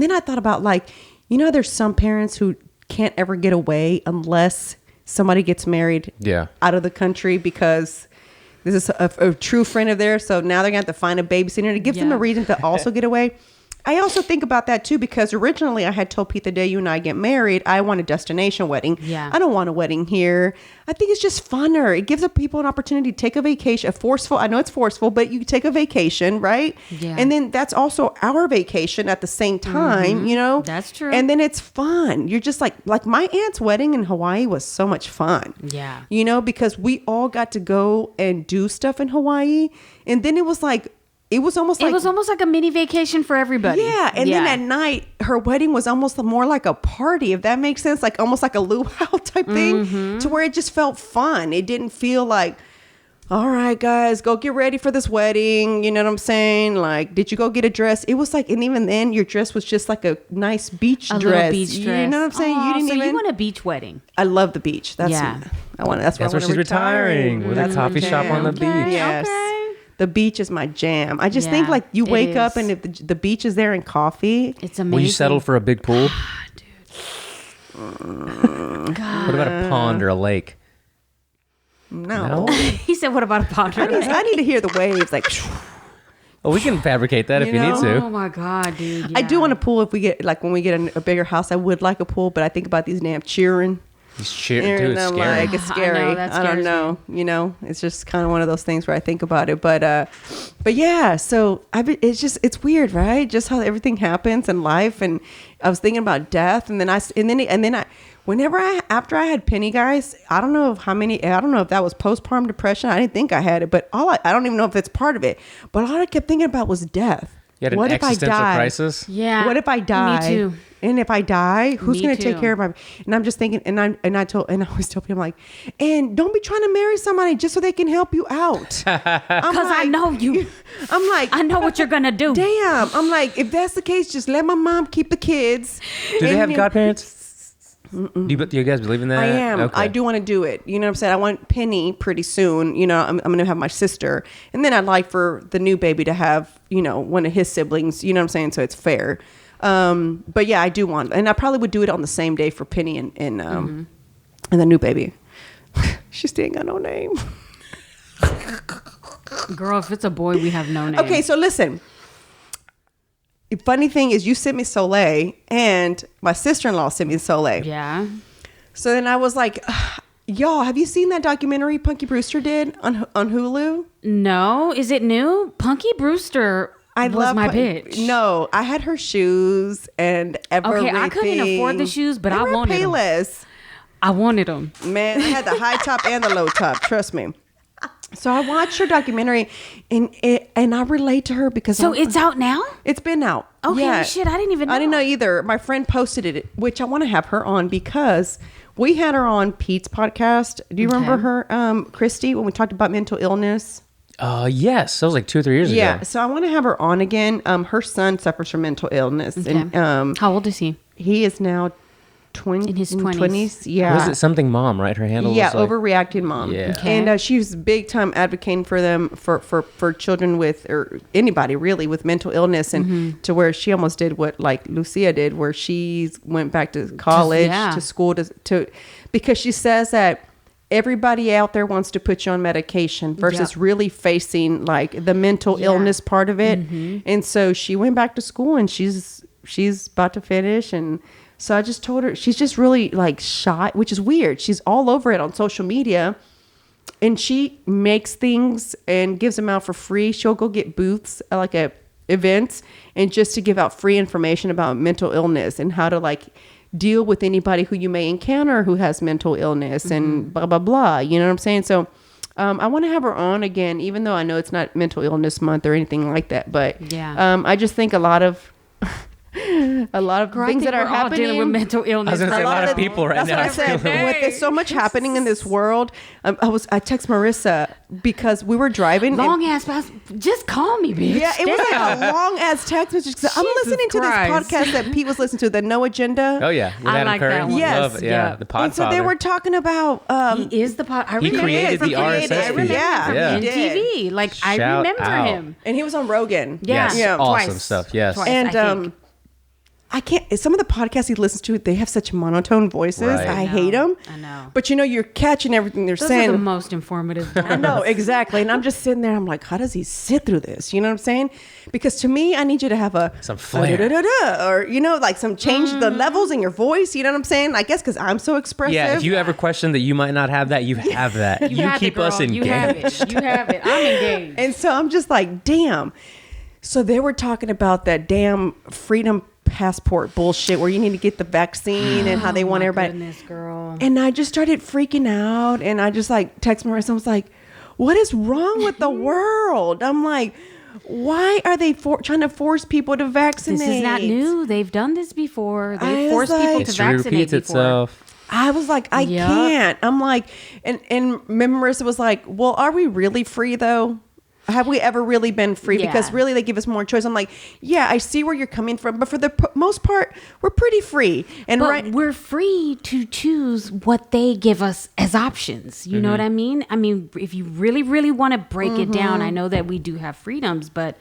S1: then I thought about, like, there's some parents who can't ever get away unless somebody gets married out of the country, because this is a true friend of theirs. So now they're going to have to find a babysitter, and it gives them a reason to also get away. I also think about that too, because originally I had told Pete the day you and I get married, I want a destination wedding.
S2: Yeah.
S1: I don't want a wedding here. I think it's just funner. It gives people an opportunity to take a vacation, I know it's forceful, but you take a vacation, right?
S2: Yeah.
S1: And then that's also our vacation at the same time,
S2: That's true.
S1: And then it's fun. You're just like my aunt's wedding in Hawaii was so much fun.
S2: Yeah.
S1: Because we all got to go and do stuff in Hawaii. And then it was almost like
S2: a mini vacation for everybody.
S1: Yeah, and then at night, her wedding was almost more like a party, if that makes sense, like almost like a luau type thing, to where it just felt fun. It didn't feel like, all right, guys, go get ready for this wedding. You know what I'm saying? Like, did you go get a dress? It was like, and even then, your dress was just like a nice beach dress.
S2: Little beach dress.
S1: You know what I'm saying?
S2: You want a beach wedding?
S1: I love the beach. That's
S3: That's where she's retiring with a coffee shop on the beach.
S1: Yes.
S2: Okay.
S1: The beach is my jam. I just think like you wake up and if the beach is there and coffee.
S2: It's amazing.
S3: Will you settle for a big pool?
S2: God.
S3: What about a pond or a lake?
S1: No.
S2: He said, what about a pond?
S1: I need to hear the waves like.
S3: Well, we can fabricate that if you need to.
S2: Oh my God, dude. Yeah.
S1: I do want a pool if we get when we get a bigger house. I would like a pool, but I think about these damn cheering.
S3: It's scary.
S1: It's scary.
S2: I know, that
S1: I don't
S2: scares
S1: know. It's just kind of one of those things where I think about it. But yeah. So it's weird, right? Just how everything happens in life. And I was thinking about death, and then after I had Penny, guys, I don't know if that was postpartum depression. I didn't think I had it, but I don't even know if it's part of it. But all I kept thinking about was death.
S3: You had an existential crisis?
S2: Yeah.
S1: What if I die?
S2: Me too.
S1: And if I die, who's
S2: Me
S1: going to take
S2: too.
S1: care of my? And I'm just thinking, and I always tell people, like, and don't be trying to marry somebody just so they can help you out.
S2: Because I know you.
S1: I'm like,
S2: I know what you're gonna do.
S1: Damn. I'm like, if that's the case, just let my mom keep the kids.
S3: Do they have godparents? Do you guys believe in that?
S1: I am.
S3: Okay.
S1: I do want to do it. You know what I'm saying? I want Penny pretty soon. I'm going to have my sister. And then I'd like for the new baby to have, one of his siblings. You know what I'm saying? So it's fair. But yeah, I do want. And I probably would do it on the same day for Penny and the new baby. She still ain't got no name.
S2: Girl, if it's a boy, we have no name.
S1: Okay, so listen. The funny thing is you sent me Soleil and my sister-in-law sent me Soleil.
S2: Yeah.
S1: So then I was like, y'all, have you seen that documentary Punky Brewster did on Hulu?
S2: No. Is it new? Punky Brewster was my bitch.
S1: No, I had her shoes and everything.
S2: Okay, I couldn't afford the shoes, but I wanted them.
S1: Payless.
S2: I wanted them.
S1: Man, I had the high top and the low top. Trust me. So I watched her documentary, and I relate to her because
S2: It's out now?
S1: It's been out.
S2: Okay, shit, I didn't even know.
S1: I didn't know either. My friend posted it, which I want to have her on because we had her on Pete's podcast. Do you remember her, Christy, when we talked about mental illness?
S3: Yes, that was like 2 or 3 years ago.
S1: Yeah, so I want to have her on again. Her son suffers from mental illness, and
S2: how old is he?
S1: he is now
S2: In his 20s.
S1: 20s. Yeah,
S3: Was it something mom, right? Her handle
S1: yeah,
S3: was like,
S1: overreacting mom.
S3: Yeah.
S2: Okay.
S1: And she was big time advocating for them for children with, or anybody really with mental illness, and to where she almost did what like Lucia did, where she went back to college, to school to because she says that everybody out there wants to put you on medication versus really facing like the mental illness part of it. And so she went back to school, and she's about to finish. And so I just told her, she's just really like shy, which is weird. She's all over it on social media, and she makes things and gives them out for free. She'll go get booths like at events, and just to give out free information about mental illness and how to like deal with anybody who you may encounter who has mental illness and blah, blah, blah. You know what I'm saying? So I want to have her on again, even though I know it's not mental illness month or anything like that. But I just think a lot of things that are happening
S2: dealing with mental illness.
S3: I was going to say a lot of people right
S1: that's
S3: now.
S1: what I said. With there's so much happening in this world, I text Marissa because we were driving.
S2: Long ass pass. Just call me, bitch.
S1: Yeah, it was like a long ass text message. I'm listening to this podcast that Pete was listening to, the No Agenda.
S3: Oh yeah, with
S2: I
S3: Adam
S2: like
S3: Curry.
S2: that one.
S1: Yes.
S3: Love,
S2: Yeah.
S3: the Podfather.
S1: And so they were talking about
S2: He is the pod. I
S3: He
S2: remember
S3: created
S2: him
S3: the
S2: from
S3: RSS
S2: I remember
S3: feed.
S1: Yeah,
S2: him
S3: Yeah.
S2: from
S1: he did.
S2: MTV. Like I
S3: Shout
S2: remember
S3: out.
S2: him.
S1: And he was on Rogan.
S3: Yes,
S2: Yeah,
S3: awesome
S2: twice.
S3: stuff. Yes.
S2: Twice.
S1: And
S2: I think.
S1: I can't. Some of the podcasts he listens to, they have such monotone voices.
S3: Right.
S1: I hate them.
S2: I know.
S1: But you're catching everything they're
S2: Those
S1: saying.
S2: are the most informative.
S1: I know, exactly. And I'm just sitting there, I'm like, how does he sit through this? You know what I'm saying? Because to me, I need you to have
S3: Some flair.
S1: or, like some change the levels in your voice. You know what I'm saying? I guess because I'm so expressive.
S3: Yeah, if you ever question that you might not have that, you have that. You
S2: have
S3: keep
S2: it, girl.
S3: us engaged.
S2: You have it. You have it. I'm engaged.
S1: And so I'm just like, damn. So they were talking about that damn freedom passport bullshit where you need to get the vaccine and how they want everybody.
S2: Goodness, girl.
S1: And I just started freaking out, and I just like text Marissa. I was like, what is wrong with the world? I'm like, why are they trying to force people to vaccinate?
S2: This is not new. They've done this before.
S1: I
S2: They
S1: was
S2: forced people
S1: like-
S2: to
S3: History
S2: vaccinate
S3: repeats
S2: before.
S3: itself.
S1: I was like, I
S2: Yup.
S1: can't. I'm like, and Marissa was like, well, are we really free though? Have we ever really been free?
S2: Yeah.
S1: Because really they give us more choice. I'm like, yeah, I see where you're coming from, but for the most part, we're pretty free. And
S2: But we're free to choose what they give us as options. You know what I mean? I mean, if you really, really want to break it down, I know that we do have freedoms, but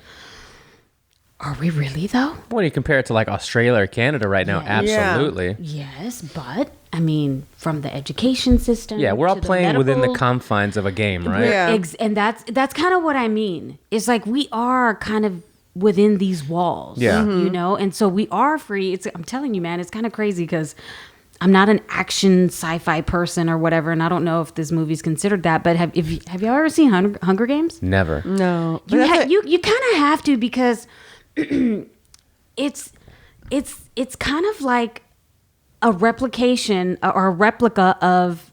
S2: are we really though?
S3: When you compare it to like Australia or Canada right now,
S2: Yeah.
S3: absolutely.
S2: Yes, but I mean, from the education system.
S3: Yeah, we're all
S2: to the
S3: playing within the
S2: medical-
S3: confines of a game, right?
S1: Yeah.
S2: And that's kind of what I mean. It's like we are kind of within these walls.
S3: Yeah.
S2: You know, and so we are free. I'm telling you, man, it's kind of crazy because I'm not an action sci-fi person or whatever, and I don't know if this movie's considered that. But have y'all ever seen Hunger Games?
S3: Never.
S1: no,
S2: You kind of have to because it's kind of like a replication or a replica of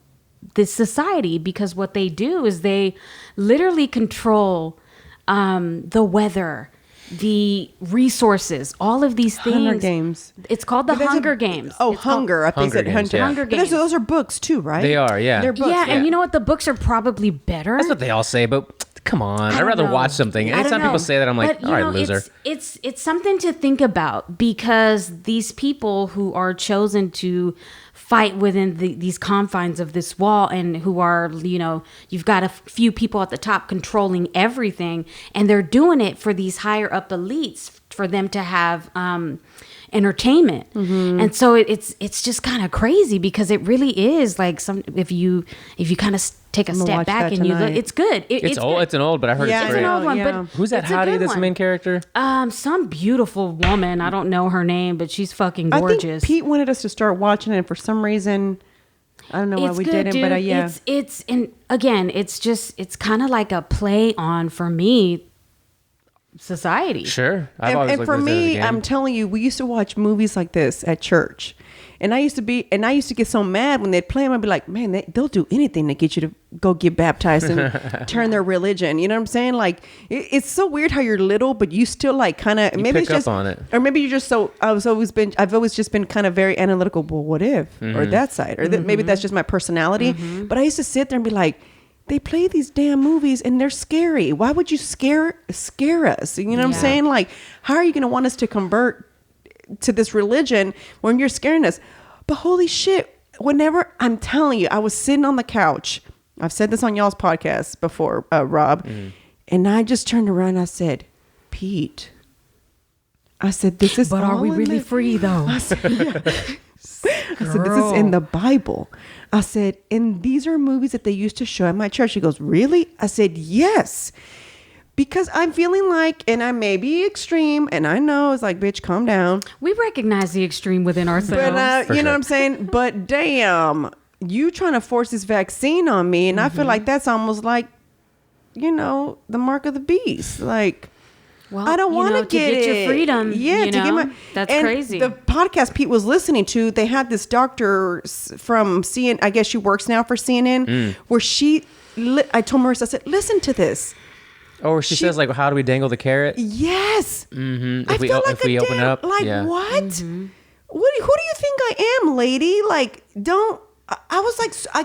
S2: this society, because what they do is they literally control the weather, the resources, all of these things.
S1: Hunger Games.
S2: It's called the
S1: But there's
S2: Hunger
S1: a-
S2: Games.
S1: Oh,
S2: It's called-
S1: Hunger. I think
S3: Hunger
S1: said
S3: Games,
S1: Hunter.
S3: yeah.
S2: Hunger
S1: But there's-
S2: Games.
S1: those are books too, right?
S3: They are, yeah.
S1: They're books.
S2: Yeah,
S3: Yeah.
S2: and you know what? The books are probably better.
S3: That's what they all say, but come on. I'd
S2: don't
S3: rather
S2: know.
S3: watch something.
S2: I don't
S3: Anytime
S2: know.
S3: people say that, I'm like,
S2: But, you
S3: all right,
S2: know,
S3: loser.
S2: It's something to think about, because these people who are chosen to fight within these confines of this wall, and who are, you've got a few people at the top controlling everything, and they're doing it for these higher up elites, for them to have entertainment. And so it's just kind of crazy, because it really is like if you kind of take a
S1: gonna
S2: step
S1: watch
S2: back
S1: that
S2: and you look,
S1: tonight.
S2: it's good.
S3: It's old.
S2: good.
S3: It's an old, but I heard
S1: Yeah,
S3: it's
S2: It's
S3: great.
S2: an old one,
S1: Yeah.
S2: but
S3: Who's that
S2: it's a
S3: hottie?
S2: good
S3: This
S2: one.
S3: main character?
S2: Some beautiful woman. I don't know her name, but she's fucking
S1: I
S2: gorgeous.
S1: think Pete wanted us to start watching it, and for some reason, I don't know why
S2: It's
S1: we
S2: good,
S1: didn't.
S2: dude.
S1: But yeah,
S2: It's and again, it's kind of like a play on, for me, society.
S3: Sure. I've
S1: and
S3: always
S1: and
S3: looked
S1: for
S3: at it as a
S1: me,
S3: game.
S1: I'm telling you, we used to watch movies like this at church, And I used to get so mad when they'd play them. I'd be like, man, they'll do anything to get you to go get baptized and turn their religion. You know what I'm saying? Like, it's so weird how you're little, but you still like kind of, maybe it's just,
S3: on it.
S1: Or maybe you're just so, I've always just been kind of very analytical. Well, what if, or that side, or maybe that's just my personality. But I used to sit there and be like, they play these damn movies and they're scary. Why would you scare us? You know what I'm saying? Like, how are you going to want us to convert to this religion when you're scaring us? But holy shit, whenever, I'm telling you, I was sitting on the couch. I've said this on y'all's podcast before, Rob. And I just turned around and I said, Pete, I said, this is
S2: But are we really free though?
S1: I said, this is in the Bible. I said, and these are movies that they used to show at my church. She goes, really? I said, yes. Because I'm feeling like, and I may be extreme, and I know it's like, bitch, calm down.
S2: We recognize the extreme within ourselves.
S1: But you know what I'm saying? But damn, you trying to force this vaccine on me, and I feel like that's almost like, the mark of the beast. Like,
S2: well,
S1: I don't want to
S2: get your freedom.
S1: Yeah, to get my.
S2: That's
S1: and
S2: crazy.
S1: The podcast Pete was listening to, they had this doctor from CNN. I guess she works now for CNN, where I told Marissa, I said, listen to this.
S3: Or she says, like, how do we dangle the carrot?
S1: Yes.
S3: Mm-hmm.
S1: I feel like
S3: if we open it up.
S1: Like, what? Who do you think I am, lady? Like, don't. I was like, I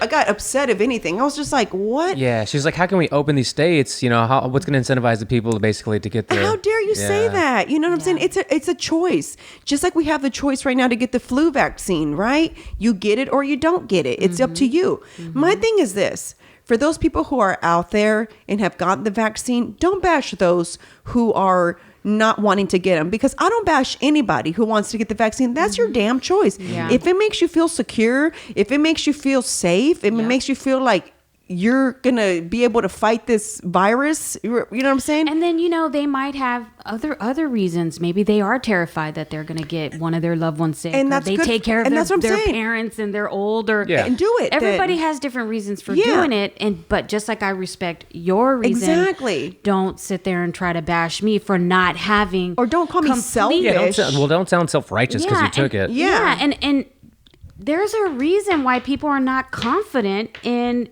S1: got upset, if anything. I was just like, what?
S3: Yeah, she's like, how can we open these states? What's going to incentivize the people to get the...
S1: How dare you say that? You know what I'm saying? It's a choice. Just like we have the choice right now to get the flu vaccine, right? You get it or you don't get it. It's up to you. My thing is this. For those people who are out there and have gotten the vaccine, don't bash those who are not wanting to get them, because I don't bash anybody who wants to get the vaccine. That's your damn choice.
S2: Yeah.
S1: If it makes you feel secure, if it makes you feel safe, if it makes you feel like you're going to be able to fight this virus, you know what I'm saying?
S2: And then, they might have other reasons. Maybe they are terrified that they're going to get one of their loved ones sick.
S1: And that's
S2: they
S1: good.
S2: take care of
S1: And that's what I'm
S2: their
S1: saying.
S2: parents and they're older.
S3: Yeah.
S1: And do it.
S2: Everybody
S1: then.
S2: has different reasons for doing it. But just like I respect your reason,
S1: Exactly.
S2: don't sit there and try to bash me for not having...
S1: Or don't call me selfish.
S3: Yeah, don't sound self-righteous because you took it.
S2: Yeah. And there's a reason why people are not confident in,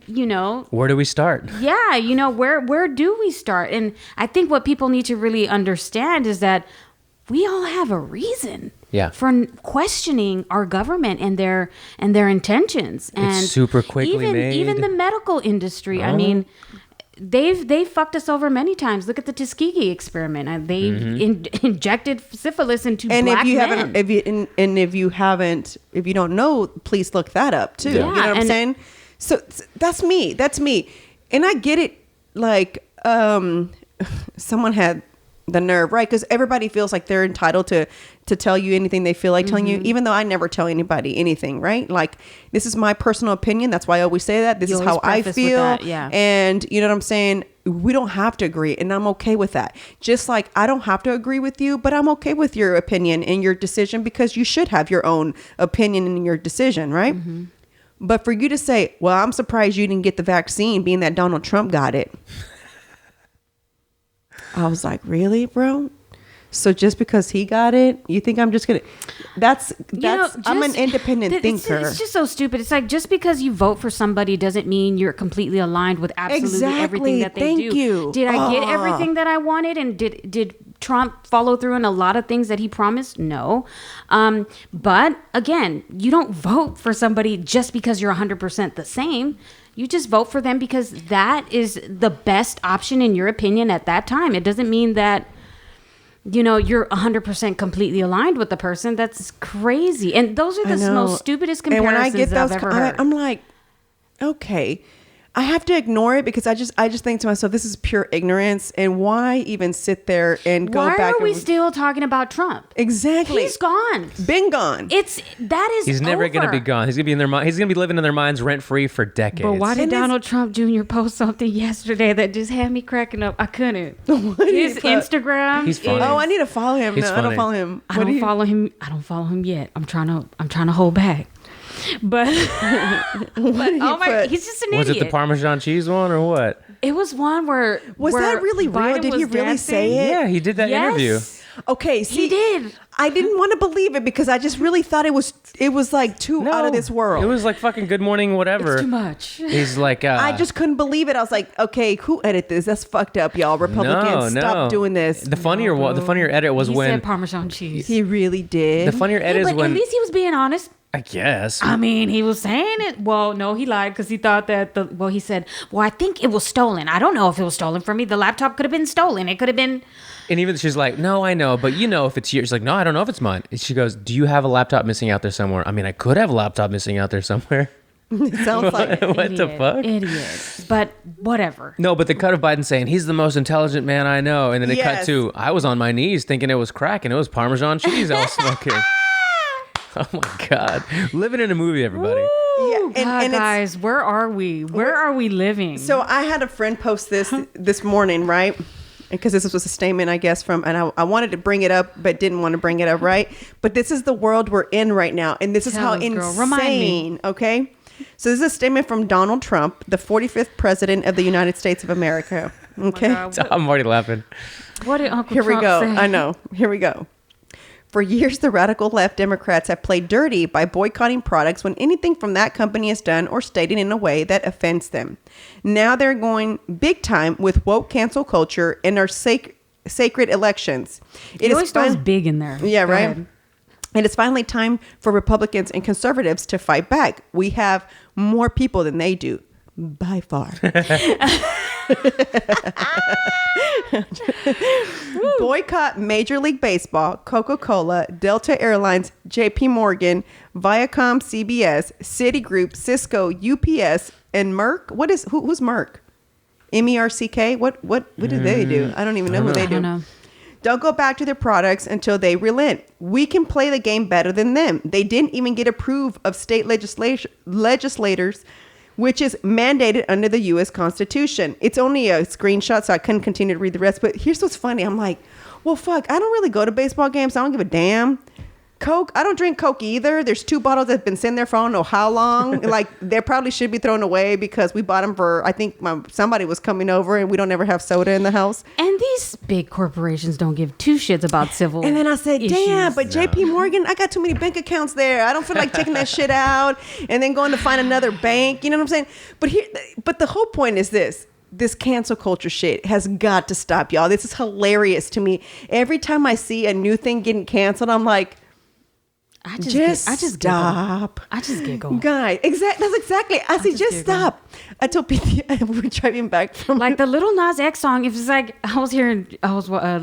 S3: Where do we start?
S2: Yeah, where do we start? And I think what people need to really understand is that we all have a reason for questioning our government and their intentions. And
S3: it's super quickly made.
S2: Even the medical industry. I mean, they've fucked us over many times. Look at the Tuskegee experiment. They injected syphilis into black men.
S1: If you don't know, please look that up too.
S2: Yeah.
S1: You know what I'm saying? So that's me. And I get it. Like, someone had the nerve, right? Because everybody feels like they're entitled to tell you anything they feel like telling you, even though I never tell anybody anything, right? Like, this is my personal opinion. That's why I always say that. This is how I feel.
S2: That, yeah.
S1: And you know what I'm saying? We don't have to agree, and I'm okay with that. Just like I don't have to agree with you, but I'm okay with your opinion and your decision, because you should have your own opinion in your decision, right? But for you to say, well, I'm surprised you didn't get the vaccine, being that Donald Trump got it. I was like, really, bro? So just because he got it, you think I'm just gonna? I'm an independent thinker.
S2: It's just so stupid. It's like, just because you vote for somebody doesn't mean you're completely aligned with absolutely everything that they
S1: Thank
S2: do.
S1: you.
S2: Did I get everything that I wanted? And did Trump follow through on a lot of things that he promised? No. But again, you don't vote for somebody just because you're 100% the same. You just vote for them because that is the best option in your opinion at that time. It doesn't mean that, you're 100% completely aligned with the person. That's crazy. And those are the most stupidest comparisons
S1: and when I get those,
S2: I've ever heard.
S1: I'm like, okay. I have to ignore it because I just think to myself, this is pure ignorance, and why even sit there and go back?
S2: Why are we still talking about Trump?
S1: Exactly.
S2: He's gone.
S1: Been gone.
S3: He's never going to be gone. He's going to be in their mind. He's going to be living in their minds rent free for decades.
S2: But why did Donald Trump Jr. post something yesterday that just had me cracking up? I couldn't. His Instagram.
S3: He's funny.
S1: I need to follow him.
S3: He's
S1: No,
S3: funny.
S1: I don't follow him.
S2: I don't follow him. I don't follow him yet. I'm trying to hold back. But, oh my,
S1: put?
S2: he's just an
S3: Was
S2: idiot.
S3: it the Parmesan cheese one or what?
S2: It was one where
S1: Was
S2: where
S1: that really real?
S2: Biden
S1: Did he
S2: was
S1: really
S2: dancing.
S1: say it?
S3: Yeah, he did that interview.
S2: Yes.
S1: Okay, see,
S2: He did.
S1: I didn't want to believe it because I just really thought it was like too out of this world.
S3: It was like fucking Good Morning whatever.
S2: It's too much.
S3: He's like,
S1: I just couldn't believe it. I was like, okay, who edited this? That's fucked up, y'all. Republicans, stop doing this.
S3: The funnier edit was
S2: he
S3: when
S2: said Parmesan cheese.
S1: He really did.
S3: the funnier edit
S2: But
S3: is when
S2: at least he was being honest.
S3: I guess.
S2: I mean, he was saying it. Well, no, he lied because he thought that he said, well, I think it was stolen. I don't know if it was stolen from me. The laptop could have been stolen. It could have been.
S3: And even she's like, no, I know, but you know if it's yours. She's like, no, I don't know if it's mine. And she goes, do you have a laptop missing out there somewhere? I mean, I could have a laptop missing out there somewhere.
S1: It sounds like
S3: What the fuck?
S2: Idiot. But whatever.
S3: No, but the cut of Biden saying he's the most intelligent man I know, and then it cut
S1: Yes.
S3: to I was on my knees thinking it was crack and it was Parmesan cheese I was smoking. Oh my God, living in a movie, everybody.
S2: Ooh,
S1: Yeah, and it's-
S2: guys, where are we? Where are we living?
S1: So I had a friend post this morning, right? Because this was a statement, I guess, and I wanted to bring it up, but didn't want to bring it up, right? But this is the world we're in right now, and this is
S2: Tell
S1: how
S2: us, girl.
S1: insane.
S2: Remind me.
S1: Okay, so this is a statement from Donald Trump, the 45th president of the United States of America. Okay,
S2: God,
S3: I'm already laughing.
S2: what did Uncle
S1: here
S2: Trump
S1: we go.
S2: say?
S1: I know. Here we go. For years, the radical left Democrats have played dirty by boycotting products when anything from that company is done or stated in a way that offends them. Now they're going big time with woke cancel culture and our sacred elections.
S2: He always throws big in there.
S1: Yeah,
S2: Go
S1: right.
S2: ahead.
S1: And it's finally time for Republicans and conservatives to fight back. We have more people than they do, by far. Boycott Major League Baseball, Coca-Cola, Delta Airlines, JP Morgan, Viacom, CBS, Citigroup, Cisco, UPS, and Merck. Who's Merck? MERCK? What do they do? I don't even know who they
S2: I
S1: do.
S2: don't know.
S1: Don't go back to their products until they relent. We can play the game better than them. They didn't even get approved of state legislators, which is mandated under the U.S. Constitution. It's only a screenshot, so I couldn't continue to read the rest. But here's what's funny. I'm like, well, fuck, I don't really go to baseball games. I don't give a damn. Coke, I don't drink Coke either. There's 2 bottles that have been sitting there for I don't know how long. Like, they probably should be thrown away because we bought them for, I think somebody was coming over and we don't ever have soda in the house.
S2: And these big corporations don't give 2 shits about civil
S1: And then I said,
S2: issues.
S1: damn, but JP Morgan, I got too many bank accounts there. I don't feel like taking that shit out and then going to find another bank. You know what I'm saying? But the whole point is this cancel culture shit has got to stop, y'all. This is hilarious to me. Every time I see a new thing getting canceled, I'm like,
S2: I
S1: just stop.
S2: I just giggle.
S1: Guy, that's exactly. I say, just
S2: giggle.
S1: stop. I told Pete, we were driving back from
S2: Like the little Nas X song, if it's like, I was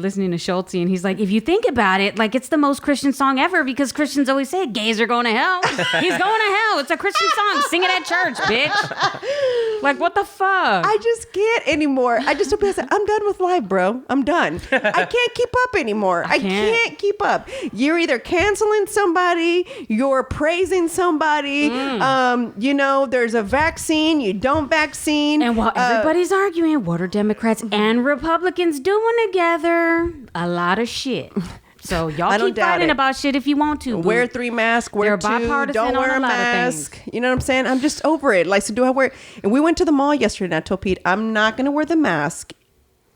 S2: listening to Schulte, and he's like, if you think about it, like it's the most Christian song ever because Christians always say gays are going to hell. He's going to hell. It's a Christian song. Sing it at church, bitch. Like, what the fuck?
S1: I just can't anymore. I just told people, I said, I'm done with life, bro. I'm done. I can't keep up anymore. I can't keep up. You're either canceling somebody, you're praising somebody. There's a vaccine, you don't vaccine.
S2: And while everybody's arguing, what are Democrats and Republicans doing together? A lot of shit. So y'all
S1: I don't
S2: keep
S1: doubt
S2: fighting
S1: it.
S2: about shit if you want to. boo.
S1: Wear 3 masks, wear
S2: They're
S1: 2,
S2: bipartisan
S1: don't wear
S2: on
S1: a
S2: a lot of
S1: mask.
S2: things.
S1: You know what I'm saying? I'm just over it. Like, so do I wear? And we went to the mall yesterday and I told Pete, I'm not going to wear the mask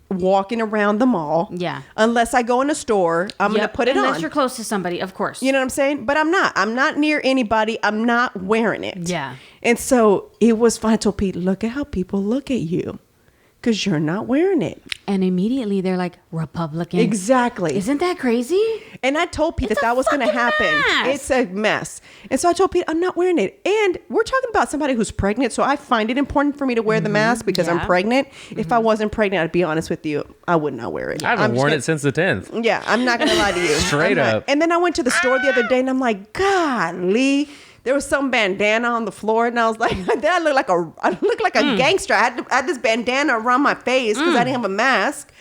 S1: walking around the mall.
S2: Yeah.
S1: Unless I go in a store, I'm going to put it
S2: Unless
S1: on.
S2: you're close to somebody, of course.
S1: You know what I'm saying? But I'm not. I'm not near anybody. I'm not wearing it.
S2: Yeah.
S1: And so it was fine. I told Pete, look at how people look at you. Because you're not wearing it.
S2: And immediately they're like, Republican.
S1: Exactly.
S2: Isn't that crazy?
S1: And I told Pete
S2: It's
S1: that
S2: a
S1: was going to
S2: fucking
S1: happen.
S2: mess.
S1: It's a mess. And so I told Pete, I'm not wearing it. And we're talking about somebody who's pregnant. So I find it important for me to wear the mask because I'm
S2: Yeah.
S1: pregnant. If I wasn't pregnant, I'd be honest with you, I would not wear it.
S3: I haven't worn it since the 10th.
S1: Yeah, I'm not going to lie to you.
S3: Straight
S1: I'm not.
S3: up.
S1: And then I went to the store the other day and I'm like, golly. There was some bandana on the floor, and I was like, I look like a gangster. I had this bandana around my face because I didn't have a mask,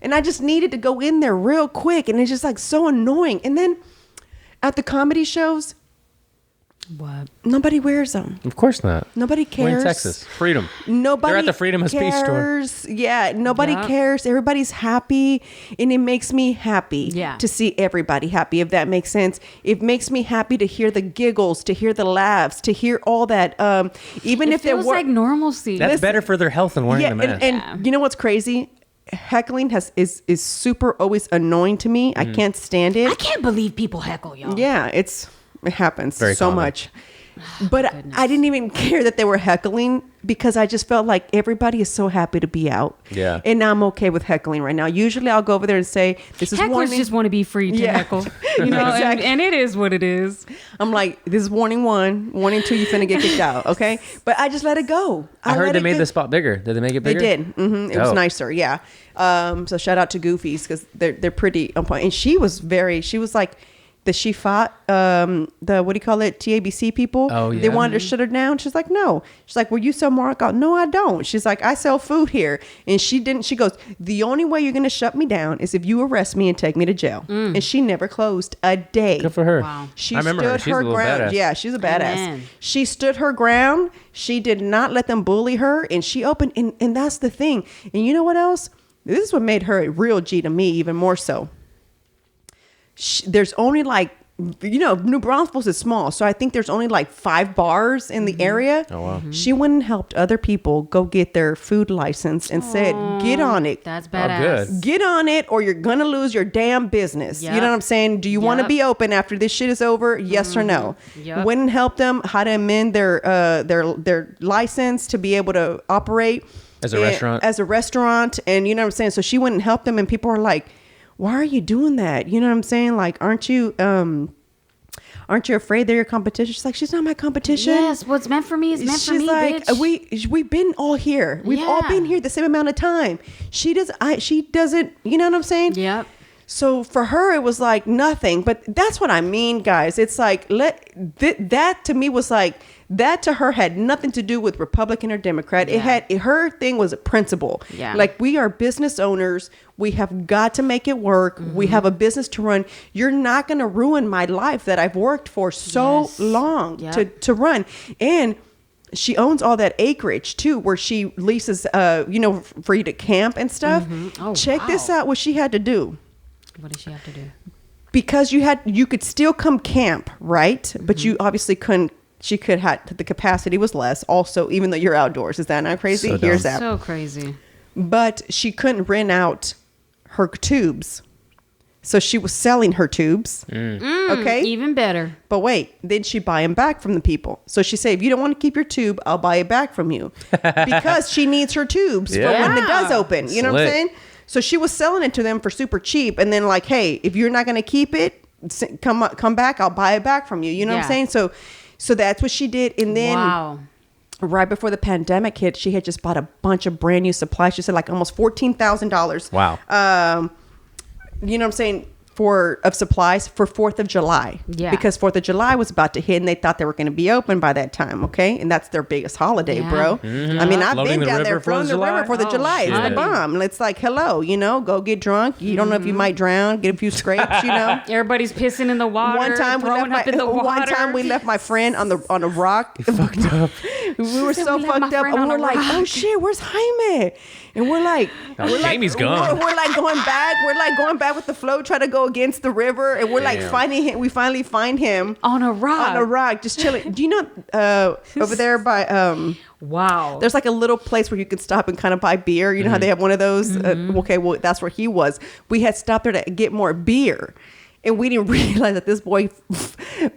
S1: and I just needed to go in there real quick, and it's just like so annoying. And then at the comedy shows,
S2: What?
S1: Nobody wears them.
S3: Of course not.
S1: Nobody cares.
S3: We're in Texas. Freedom.
S1: Nobody.
S3: They're at the Freedom of Speech store.
S1: Yeah, nobody
S2: Yeah.
S1: cares. Everybody's happy, and it makes me happy
S2: Yeah.
S1: to see everybody happy. If that makes sense, it makes me happy to hear the giggles, to hear the laughs, to hear all that. Even
S2: It
S1: if there
S2: feels
S1: were
S2: like normalcy.
S3: That's better for their health than wearing
S1: yeah,
S3: the mask.
S1: and you know what's crazy? Heckling is super always annoying to me. I can't stand it.
S2: I can't believe people heckle, y'all.
S1: Yeah, it happens
S3: Very
S1: so
S3: common.
S1: much. But I didn't even care that they were heckling because I just felt like everybody is so happy to be out.
S3: Yeah.
S1: And I'm okay with heckling right now. Usually I'll go over there and say, this is
S2: Hecklers
S1: warning.
S2: just want to be free to
S1: Yeah.
S2: heckle. You know,
S1: Exactly.
S2: and it is what it is.
S1: I'm like, this is warning 1, warning 2, you finna get kicked out. Okay. But I just let it go.
S3: I heard
S1: let
S3: they
S1: it
S3: made
S1: go.
S3: the spot bigger. Did they make it
S1: They
S3: bigger?
S1: did. It was
S3: Dope.
S1: nicer. Yeah. So shout out to Goofies because they're pretty on point. And she was like, that she fought the what do you call it, TABC people.
S3: Oh, yeah.
S1: They wanted to shut her down. She's like, no. She's like, well, you sell more alcohol. No, I don't. She's like, I sell food here. And she goes, the only way you're gonna shut me down is if you arrest me and take me to jail. And she never closed a day.
S3: Good for her.
S2: Wow.
S1: She
S3: I remember her.
S1: stood
S3: She's a
S1: her
S3: little
S1: ground.
S3: badass.
S1: Yeah, she's a badass.
S2: Amen.
S1: She stood her ground. She did not let them bully her, and she opened. And that's the thing. And you know what else? This is what made her a real G to me, even more so. There's only like, New Braunfels is small, so I think there's only like 5 bars in the area.
S3: Oh, wow.
S1: She went and helped other people go get their food license and said, "Get on it."
S2: That's
S3: Oh,
S2: badass.
S3: good.
S1: Get on it or you're gonna lose your damn business.
S2: Yep.
S1: You know what I'm saying? Do you want to
S2: Yep.
S1: be open after this shit is over? Yes or no?
S2: Yep.
S1: Went and helped them how to amend their license to be able to operate
S3: As a restaurant?
S1: As a restaurant, and you know what I'm saying? So she went and helped them, and people are like, "Why are you doing that?" You know what I'm saying? Like, aren't you afraid they're your competition? She's like, she's not my competition.
S2: Yes, what's meant for me is meant for
S1: She's
S2: me,
S1: like,
S2: bitch.
S1: we've been all here. We've all
S2: Yeah.
S1: been here the same amount of time. She doesn't. You know what I'm saying?
S2: Yep.
S1: So for her, it was like nothing. But that's what I mean, guys. It's like that to me was like that to her had nothing to do with Republican or Democrat.
S2: Yeah.
S1: Her thing was a principle.
S2: Yeah.
S1: Like, we are business owners. We have got to make it work. We have a business to run. You're not going to ruin my life that I've worked for so
S2: Yes.
S1: long
S2: Yep.
S1: to run. And she owns all that acreage too, where she leases, for you to camp and stuff.
S2: Oh,
S1: Check this
S2: wow.
S1: out. What she had to do.
S2: What does she have to do?
S1: Because you could still come camp, right? But you obviously couldn't. The capacity was less. Also, even though you're outdoors, is that not crazy?
S3: So dumb.
S1: Here's that.
S2: So crazy.
S1: But she couldn't rent out her tubes, so she was selling her tubes. Okay,
S2: Even better.
S1: but wait, then she buy them back from the people. So she said, if you don't want to keep your tube, I'll buy it back from you, because she needs her tubes for when it does open. You know what I'm
S3: Slick.
S1: saying? So she was selling it to them for super cheap, and then like, hey, if you're not going to keep it, come back, I'll buy it back from you. You know what I'm
S2: Yeah.
S1: saying? So that's what she did, and then
S2: Wow.
S1: right before the pandemic hit, she had just bought a bunch of brand new supplies. She said like almost $14,000.
S3: Wow.
S1: You know what I'm saying? Of supplies for 4th of July.
S2: Yeah.
S1: Because 4th of July was about to hit, and they thought they were going to be open by that time. Okay. And that's their biggest holiday,
S2: Yeah.
S1: bro. I mean, I've
S3: Floating
S1: been
S3: the
S1: down there
S3: river for
S1: floating
S3: the
S1: the river
S3: July?
S1: for the
S2: Oh,
S1: July. It's the
S2: shit.
S1: bomb. And it's like, hello, go get drunk. You don't know if you might drown, get a few scrapes,
S2: Everybody's pissing in the water.
S1: One time
S2: throwing up in the water.
S1: we left my friend on a rock.
S3: Fucked up.
S1: We were so
S2: we left my
S1: fucked up,
S2: friend
S1: and
S2: on
S1: we're
S2: a
S1: like,
S2: rock.
S1: oh shit, where's Jaime? And we're like,
S3: Jamie's gone.
S1: We're like going back. We're like going back with the flow, try to go against the river, and we're like
S3: Damn.
S1: finding him. We finally find him
S2: On a rock.
S1: on a rock, just chilling. Do you know over there by
S2: Wow.
S1: there's like a little place where you can stop and kind of buy beer. You know how they have one of those? Okay, well, that's where he was. We had stopped there to get more beer. And we didn't realize that this boy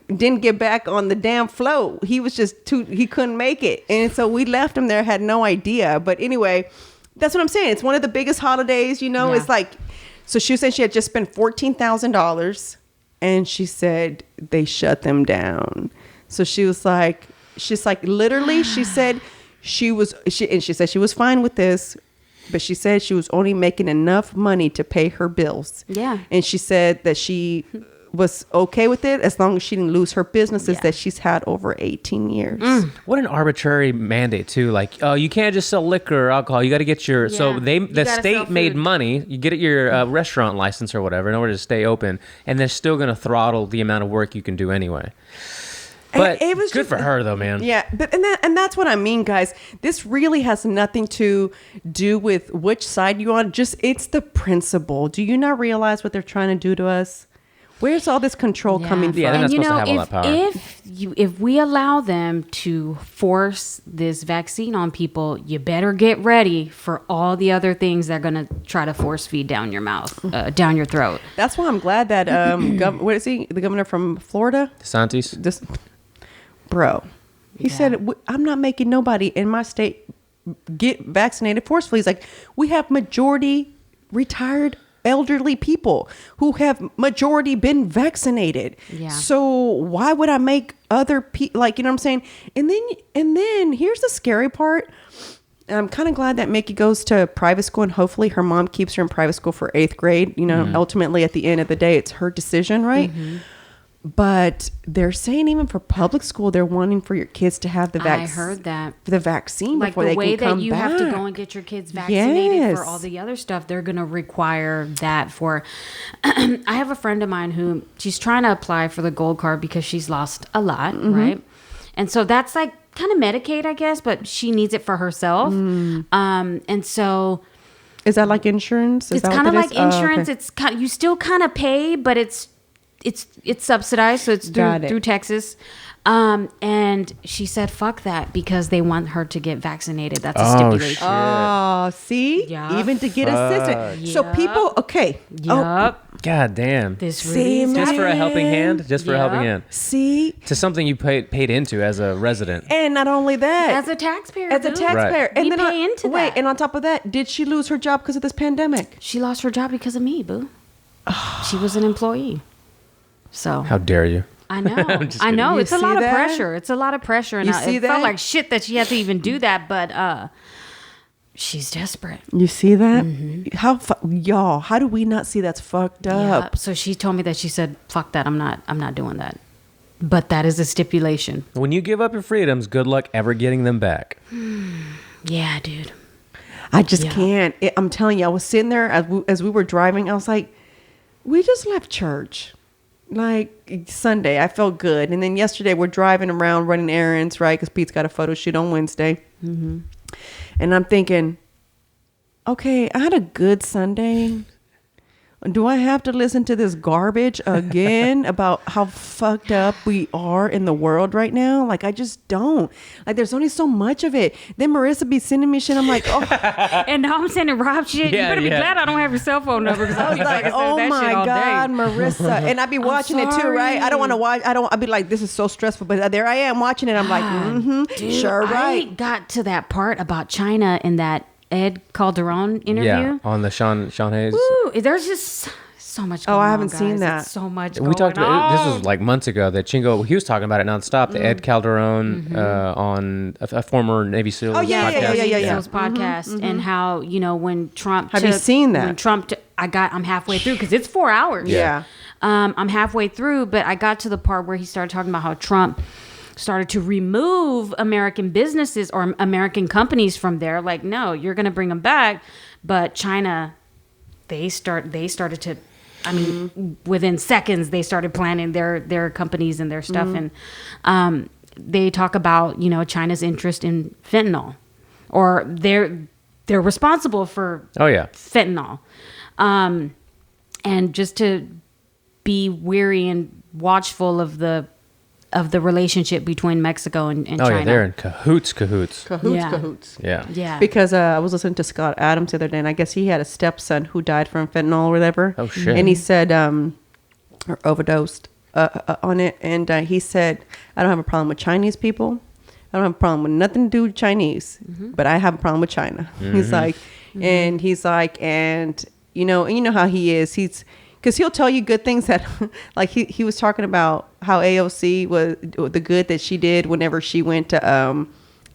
S1: didn't get back on the damn float. He was just he couldn't make it. And so we left him there, had no idea. But anyway, that's what I'm saying. It's one of the biggest holidays,
S2: Yeah.
S1: It's like, so she was saying she had just spent $14,000. And she said they shut them down. So she's like, literally, she said she said she was fine with this, but she said she was only making enough money to pay her bills.
S2: Yeah.
S1: And she said that she was okay with it as long as she didn't lose her businesses
S2: Yeah.
S1: that she's had over 18 years.
S3: What an arbitrary mandate too. Like, you can't just sell liquor or alcohol. You got to get your.
S2: Yeah.
S3: So
S2: You
S3: the
S2: gotta sell
S3: state made
S2: food.
S3: money. You get your restaurant license or whatever in order to stay open, and they're still going to throttle the amount of work you can do anyway. But
S1: it was
S3: good
S1: just-
S3: for her though, man.
S1: Yeah, but and that's what I mean, guys. This really has nothing to do with which side you're on. Just it's the principle. Do you not realize what they're trying to do to us? Where's all this control coming from?
S3: Yeah, they're not
S2: And
S3: supposed to have all that power.
S2: if we allow them to force this vaccine on people, you better get ready for all the other things they're gonna try to force feed down your mouth, down your throat.
S1: That's why I'm glad that what is he? The governor from Florida?
S3: DeSantis.
S1: This bro. He said, I'm not making nobody in my state get vaccinated forcefully. He's like, we have majority retired elderly people who have majority been vaccinated.
S2: Yeah.
S1: So why would I make other people, like, you know what I'm saying? And then here's the scary part. I'm kind of glad that Mickey goes to private school and hopefully her mom keeps her in private school for 8th grade. You know, ultimately at the end of the day, it's her decision, right? But they're saying even for public school, they're wanting for your kids to have the
S2: I heard that.
S1: the vaccine
S2: Like
S1: before
S2: the
S1: they
S2: way
S1: can come
S2: that you
S1: back.
S2: have to go and get your kids vaccinated
S1: Yes.
S2: for all the other stuff, they're going to require that for. I have a friend of mine who she's trying to apply for the gold card because she's lost a lot, right? And so that's like kind of Medicaid, I guess, but she needs it for herself. And so
S1: Is that like insurance? Is
S2: it's
S1: that
S2: kind of
S1: what
S2: like
S1: it is? Oh,
S2: insurance.
S1: okay.
S2: It's kind you still kind of pay, but it's subsidized, so it's
S1: Got it.
S2: through Texas. And she said, "Fuck that," because they want her to get vaccinated. That's a stipulation.
S1: Oh, see?
S2: Yeah.
S1: Even to get assistance. So
S2: Yup.
S1: people, okay.
S2: Yup.
S3: God damn.
S2: This
S1: See,
S2: really is
S3: Just for a
S1: man.
S3: helping hand. Just for a helping
S2: Yeah.
S3: hand.
S1: See?
S3: To something you paid into as a resident.
S1: And not only that.
S2: as a taxpayer.
S1: As a
S2: dude.
S1: taxpayer.
S3: Right.
S1: And
S2: We
S1: then
S2: pay into
S1: wait,
S2: that.
S1: and on top of that, did she lose her job because of this pandemic?
S2: She lost her job because of me, boo. She was an employee. So
S3: How dare you?
S2: I know.
S3: just
S2: I know.
S1: kidding.
S2: It's a
S1: You
S2: lot
S1: see
S2: of
S1: that?
S2: pressure. It's a lot of pressure. And
S1: You see
S2: it felt
S1: that?
S2: like shit that she had to even do that, but she's desperate.
S1: You see that?
S2: Mm-hmm.
S1: Y'all, how do we not see that's fucked up?
S2: Yep. So she told me that she said, "Fuck that. I'm not doing that." But that is a stipulation.
S3: When you give up your freedoms, good luck ever getting them back.
S2: Yeah, dude.
S1: I just
S2: Yeah.
S1: can't. I'm telling you, I was sitting there as we were driving. I was like, we just left church. Like Sunday, I felt good. And then yesterday, we're driving around running errands, right? Because Pete's got a photo shoot on Wednesday. And I'm thinking, okay, I had a good Sunday. Do I have to listen to this garbage again about how fucked up we are in the world right now? Like, I just don't. Like, there's only so much of it. Then Marissa be sending me shit. I'm like, oh.
S2: And now I'm sending Rob shit.
S3: Yeah,
S2: You better be
S3: yeah.
S2: glad I don't have your cell phone number because
S1: I
S2: I'll
S1: was
S2: be
S1: like,
S2: fucking
S1: oh
S2: sending that
S1: my
S2: shit all
S1: God,
S2: day.
S1: Marissa. And I'd be watching it too, right? I don't want to watch. I'd be like, this is so stressful. But there I am watching it. I'm like,
S2: Dude,
S1: sure,
S2: I
S1: right.
S2: got to that part about China in that Ed Calderon interview.
S3: Yeah, on the Sean Hayes.
S2: Ooh, there's just so much going on,
S1: I haven't seen
S2: guys.
S1: that.
S2: It's so much
S3: We talked
S2: going
S3: about this
S2: on.
S3: was like months ago that Chingo he was talking about it nonstop. The Ed Calderon on a former Navy SEAL.
S1: Oh, yeah,
S3: podcast.
S1: yeah.
S2: Those podcasts and how when Trump
S1: Have you seen that?
S2: When Trump I'm halfway through because it's 4 hours.
S1: Yeah.
S2: I'm halfway through, but I got to the part where he started talking about how Trump started to remove American businesses or American companies from there. Like, no, you're going to bring them back, but China, they started to. I mean, within seconds, they started planning their companies and their stuff, and they talk about China's interest in fentanyl, or they're responsible for
S3: Oh yeah.
S2: fentanyl, and just to be weary and watchful of the relationship between Mexico and
S3: Oh
S2: China.
S3: yeah, they're in cahoots.
S1: Cahoots.
S3: Yeah.
S2: Yeah.
S1: Because I was listening to Scott Adams the other day, and I guess he had a stepson who died from fentanyl or whatever.
S3: Oh, shit.
S1: And he said, or overdosed on it. And he said, I don't have a problem with Chinese people. I don't have a problem with nothing to do with Chinese, but I have a problem with China. He's like, and he's like, and you know how he is. Because he'll tell you good things that, like he was talking about how AOC was the good that she did whenever she went to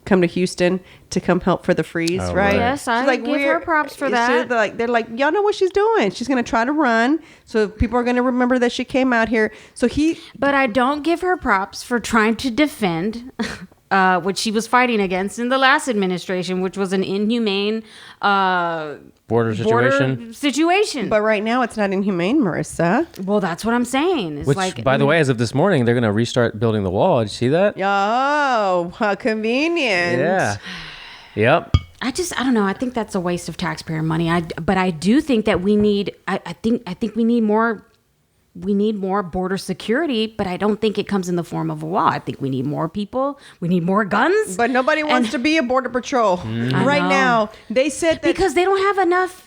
S1: come to Houston to come help for the freeze,
S3: Oh,
S1: right?
S3: right.
S2: Yes, I give her props for that.
S1: They're like, y'all know what she's doing. She's gonna try to run, so people are gonna remember that she came out here. So
S2: But I don't give her props for trying to defend what she was fighting against in the last administration, which was an inhumane
S3: border situation.
S1: But right now, it's not inhumane, Marissa.
S2: Well, that's what I'm saying. It's
S3: Which, by the way, as of this morning, they're going to restart building the wall. Did you see that?
S1: Oh, how convenient.
S3: Yeah. Yep.
S2: I don't know. I think that's a waste of taxpayer money. But I do think that we need. I think we need more. We need more border security, but I don't think it comes in the form of a wall. I think we need more people. We need more guns.
S1: But nobody wants to be a border patrol right now. They said that
S2: because they don't have enough.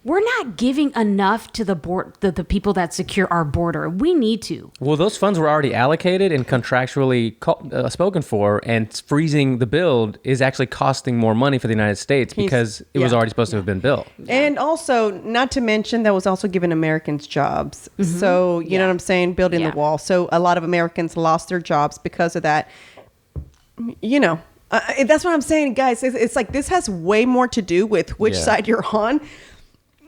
S2: We're not giving enough to the people that secure our border. We need to.
S3: Well, those funds were already allocated and contractually spoken for, and freezing the build is actually costing more money for the United States because it was already supposed to have been built.
S1: And also, not to mention, that was also giving Americans jobs. So, you know what I'm saying? Building the wall. So a lot of Americans lost their jobs because of that. You know, that's what I'm saying, guys. It's like this has way more to do with which side you're on.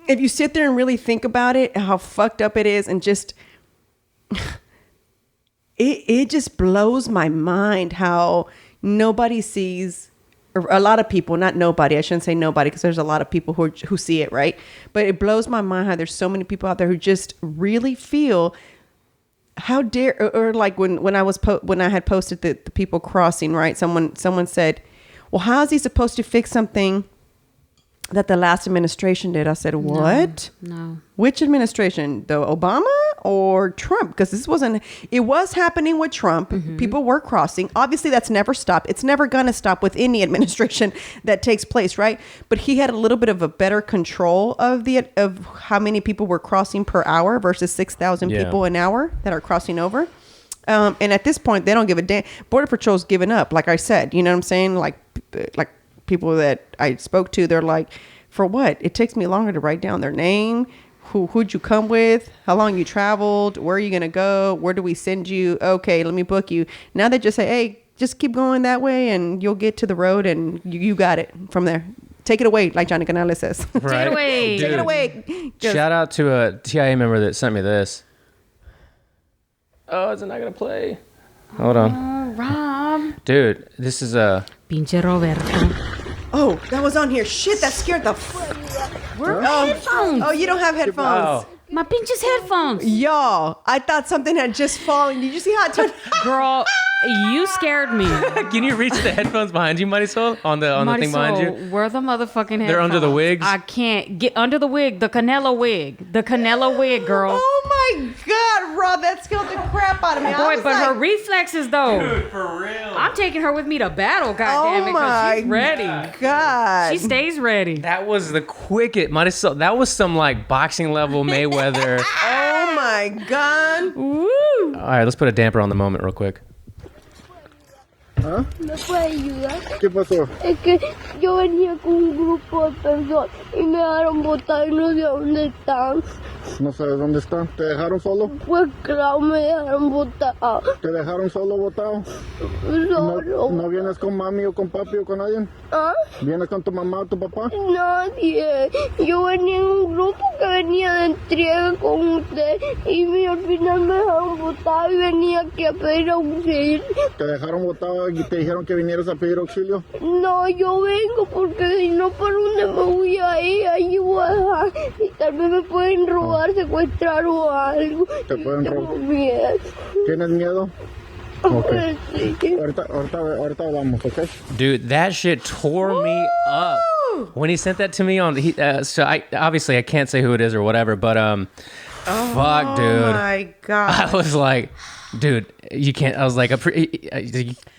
S1: If you sit there and really think about it, how fucked up it is, and just it just blows my mind how nobody sees, or a lot of people, not nobody, I shouldn't say nobody, because there's a lot of people who see it, right? But it blows my mind how there's so many people out there who just really feel, how dare, or like when I had posted the people crossing, right? Someone said, well, how is he supposed to fix something that the last administration did? I said, what?
S2: No.
S1: Which administration? The Obama or Trump? Because it was happening with Trump. People were crossing. Obviously, that's never stopped. It's never going to stop with any administration that takes place, right? But he had a little bit of a better control of how many people were crossing per hour versus 6,000 people an hour that are crossing over. And at this point, they don't give a damn. Border Patrol's given up, like I said. You know what I'm saying? Like people that I spoke to, they're like, for what? It takes me longer to write down their name, who'd you come with, how long you traveled, where are you gonna go, where do we send you? Okay, let me book you. Now they just say, hey, just keep going that way and you'll get to the road and you got it from there. Take it away, like Johnny Canales says.
S3: Right.
S2: Take it away.
S3: Dude,
S1: Take it away.
S3: shout out to a TIA member that sent me this. Oh, is it not gonna play? Hold on.
S2: Oh, Rob.
S3: Dude, this is a...
S2: Pinche Roberto.
S1: Oh, that was on here. Shit, that scared the
S2: Where are headphones?
S1: Oh, you don't have headphones.
S3: Oh.
S2: My pinches headphones.
S1: Y'all, I thought something had just fallen. Did you see how it turned?
S2: Girl, you scared me.
S3: Can you reach the headphones behind you, Marisol? On the thing behind you?
S2: Where are the motherfucking headphones?
S3: They're under the wigs?
S2: I can't get under the wig. The Canelo wig. The Canelo wig, girl.
S1: Oh my God, Rob, that scared the crap out of me.
S2: Boy, but her reflexes though.
S3: Dude, for real.
S2: I'm taking her with me to battle, goddammit,
S1: Oh
S2: because
S1: my
S2: she's ready.
S1: God.
S2: She stays ready.
S3: That was the quickest. Marisol, that was some like boxing level Mayweather.
S1: Oh my God.
S2: Woo!
S3: All right, let's put a damper on the moment real quick.
S4: ¿Ah?
S5: ¿Me puede ayudar?
S4: ¿Qué pasó?
S5: Es que yo venía con un grupo de personas y me dejaron botar y no sé dónde están.
S4: No sabes dónde está. ¿Te dejaron solo?
S5: Pues claro, me dejaron botar.
S4: ¿Te dejaron solo botado?
S5: Solo.
S4: ¿No vienes con mami o con papi o con alguien?
S5: ¿Ah?
S4: ¿Vienes con tu mamá o tu papá?
S5: Nadie. Yo venía en un grupo que venía de entrega con usted y al final me dejaron botar y venía aquí a pedir auxilio.
S4: ¿Te dejaron botado y te dijeron que vinieras a pedir auxilio?
S5: No, yo vengo porque si no, ¿por dónde me voy a ir? Ahí voy a dejar y tal vez me pueden robar, secuestrar o algo.
S4: Te pueden
S5: Tengo
S4: robar.
S5: miedo.
S4: ¿Tienes miedo? Ok.
S5: Sí.
S4: Ahorita vamos, ¿ok?
S3: Dude, that shit tore me up. When he sent that to me on, so I can't say who it is or whatever, but fuck, dude.
S1: Oh my God.
S3: I was like, dude, you can't. I was like,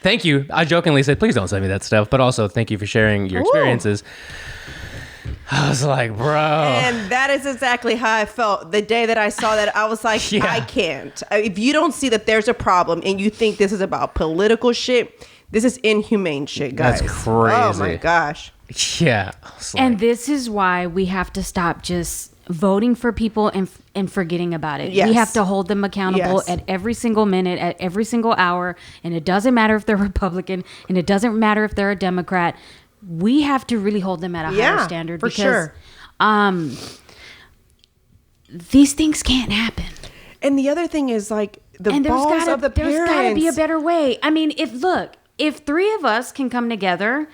S3: thank you. I jokingly said, please don't send me that stuff, but also thank you for sharing your experiences. I was like, bro.
S1: And that is exactly how I felt the day that I saw that. I was like,
S3: Yeah.
S1: I can't. If you don't see that there's a problem and you think this is about political shit, this is inhumane shit, guys.
S3: That's crazy.
S1: Oh my gosh.
S3: Yeah. I was like,
S2: And this is why we have to stop just voting for people and forgetting about it.
S1: Yes.
S2: We have to hold them accountable
S1: Yes.
S2: at every single minute, at every single hour. And it doesn't matter if they're Republican and it doesn't matter if they're a Democrat. We have to really hold them at a higher standard
S1: for
S2: because
S1: sure.
S2: These things can't happen.
S1: And the other thing is like the
S2: And
S1: balls of the
S2: there's
S1: parents.
S2: gotta be a better way. I mean, if 3 of us can come together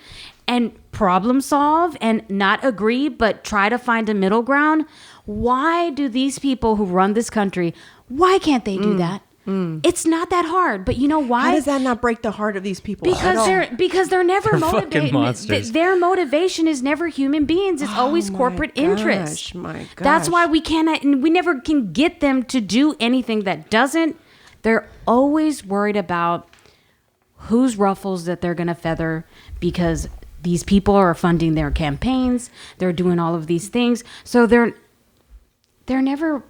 S2: and problem solve and not agree, but try to find a middle ground, why do these people who run this country, why can't they do that? It's not that hard, but you know why?
S1: How does that not break the heart of these people?
S2: Because they're never
S3: They're fucking monsters.
S2: motivated. Their motivation is never human beings. It's always corporate interest.
S1: My gosh.
S2: That's why we never can get them to do anything that doesn't. They're always worried about whose ruffles that they're going to feather, because these people are funding their campaigns. They're doing all of these things. So they're never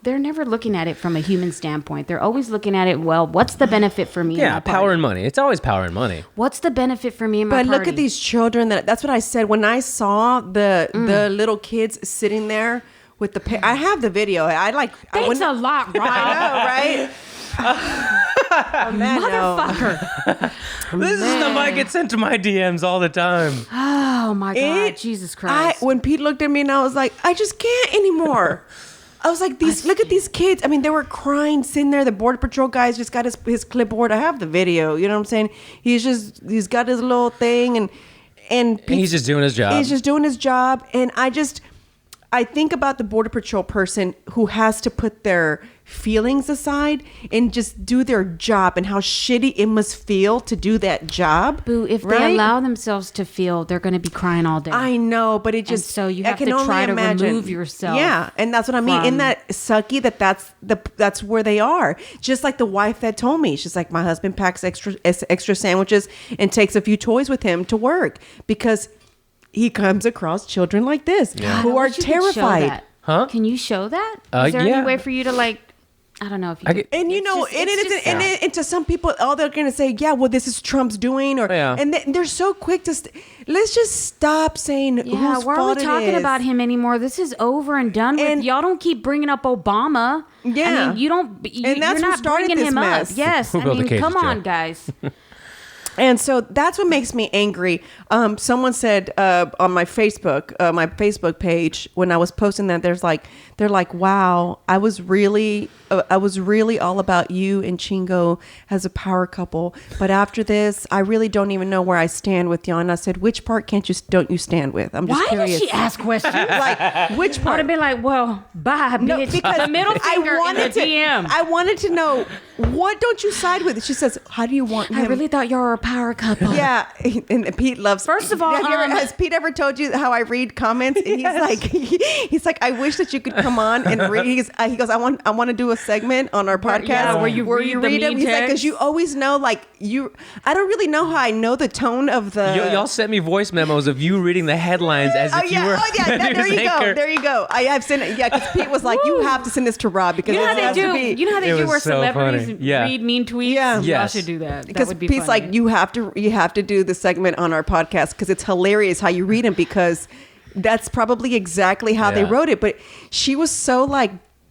S2: looking at it from a human standpoint. They're always looking at it, well, what's the benefit for me?
S3: Yeah, power and money. It's always power and money.
S2: What's the benefit for me and my
S1: But
S2: party?
S1: look at these children. That's what I said when I saw the little kids sitting there with the. I have the video.
S2: Thanks a lot, Rob.
S1: I know, right?
S2: Motherfucker.
S3: This is the mic gets sent to my DMs all the time.
S2: Oh my God. Jesus Christ.
S1: When Pete looked at me and I was like, I just can't anymore. I was like, look at these kids. I mean, they were crying, sitting there. The Border Patrol guy's just got his clipboard. I have the video. You know what I'm saying? He's got his little thing and
S3: He's just doing his job.
S1: He's just doing his job. And I think about the Border Patrol person who has to put their feelings aside and just do their job, and how shitty it must feel to do that job.
S2: Boo, if they allow themselves to feel, they're going to be crying all day.
S1: I know, but it just...
S2: And so you
S1: I
S2: have
S1: can
S2: to
S1: only
S2: try to
S1: imagine.
S2: remove yourself.
S1: Yeah, and that's what I mean. Isn't that sucky that's where they are? Just like the wife that told me. She's like, my husband packs extra sandwiches and takes a few toys with him to work because he comes across children like this who are terrified.
S3: Huh?
S2: Can you show that? Is there any way for you to I don't know if you could.
S1: And you know, and to some people, all they're going to say, yeah, well, this is Trump's doing, and they're so quick to, let's just stop saying whose fault it is.
S2: Why are we talking about him anymore? This is over and done with. Y'all don't keep bringing up Obama.
S1: Yeah.
S2: I mean, you don't,
S1: and that's
S2: you're
S1: who
S2: not
S1: started
S2: bringing
S1: this
S2: him
S1: mess.
S2: up. Yes, I mean, come on, guys.
S1: And so that's what makes me angry. Someone said on my Facebook page, when I was posting that, they're like, wow, I was really all about you and Chingo as a power couple, but after this, I really don't even know where I stand with you. And I said, which part don't you stand with? I'm just curious.
S2: Why did she ask questions?
S1: Like, which part?
S2: I would have been like, well, bye, bitch.
S1: No, because
S2: the middle finger in the DM.
S1: I wanted to know, what don't you side with? She says, how do you want him?
S2: I really thought you were a power couple.
S1: Yeah, and Pete loves.
S2: First of all,
S1: has Pete ever told you how I read comments? And he's like, I wish that you could come on and read. He goes, I want to do a segment on our podcast
S2: where you read
S1: them. He's like, because you always know, I don't really know how I know the tone of the.
S3: Y'all sent me voice memos of you reading the headlines as if you were.
S1: There you go. I've sent it. Yeah, because Pete was like, you have to send this to Rob because
S2: you know how they do. You know how they do where celebrities read mean tweets.
S1: Yeah,
S2: y'all should do that.
S1: Because
S2: that would be
S1: Pete's
S2: funny.
S1: like, you have to do the segment on our podcast because it's hilarious how you read them, because that's probably exactly how they wrote it. But she was so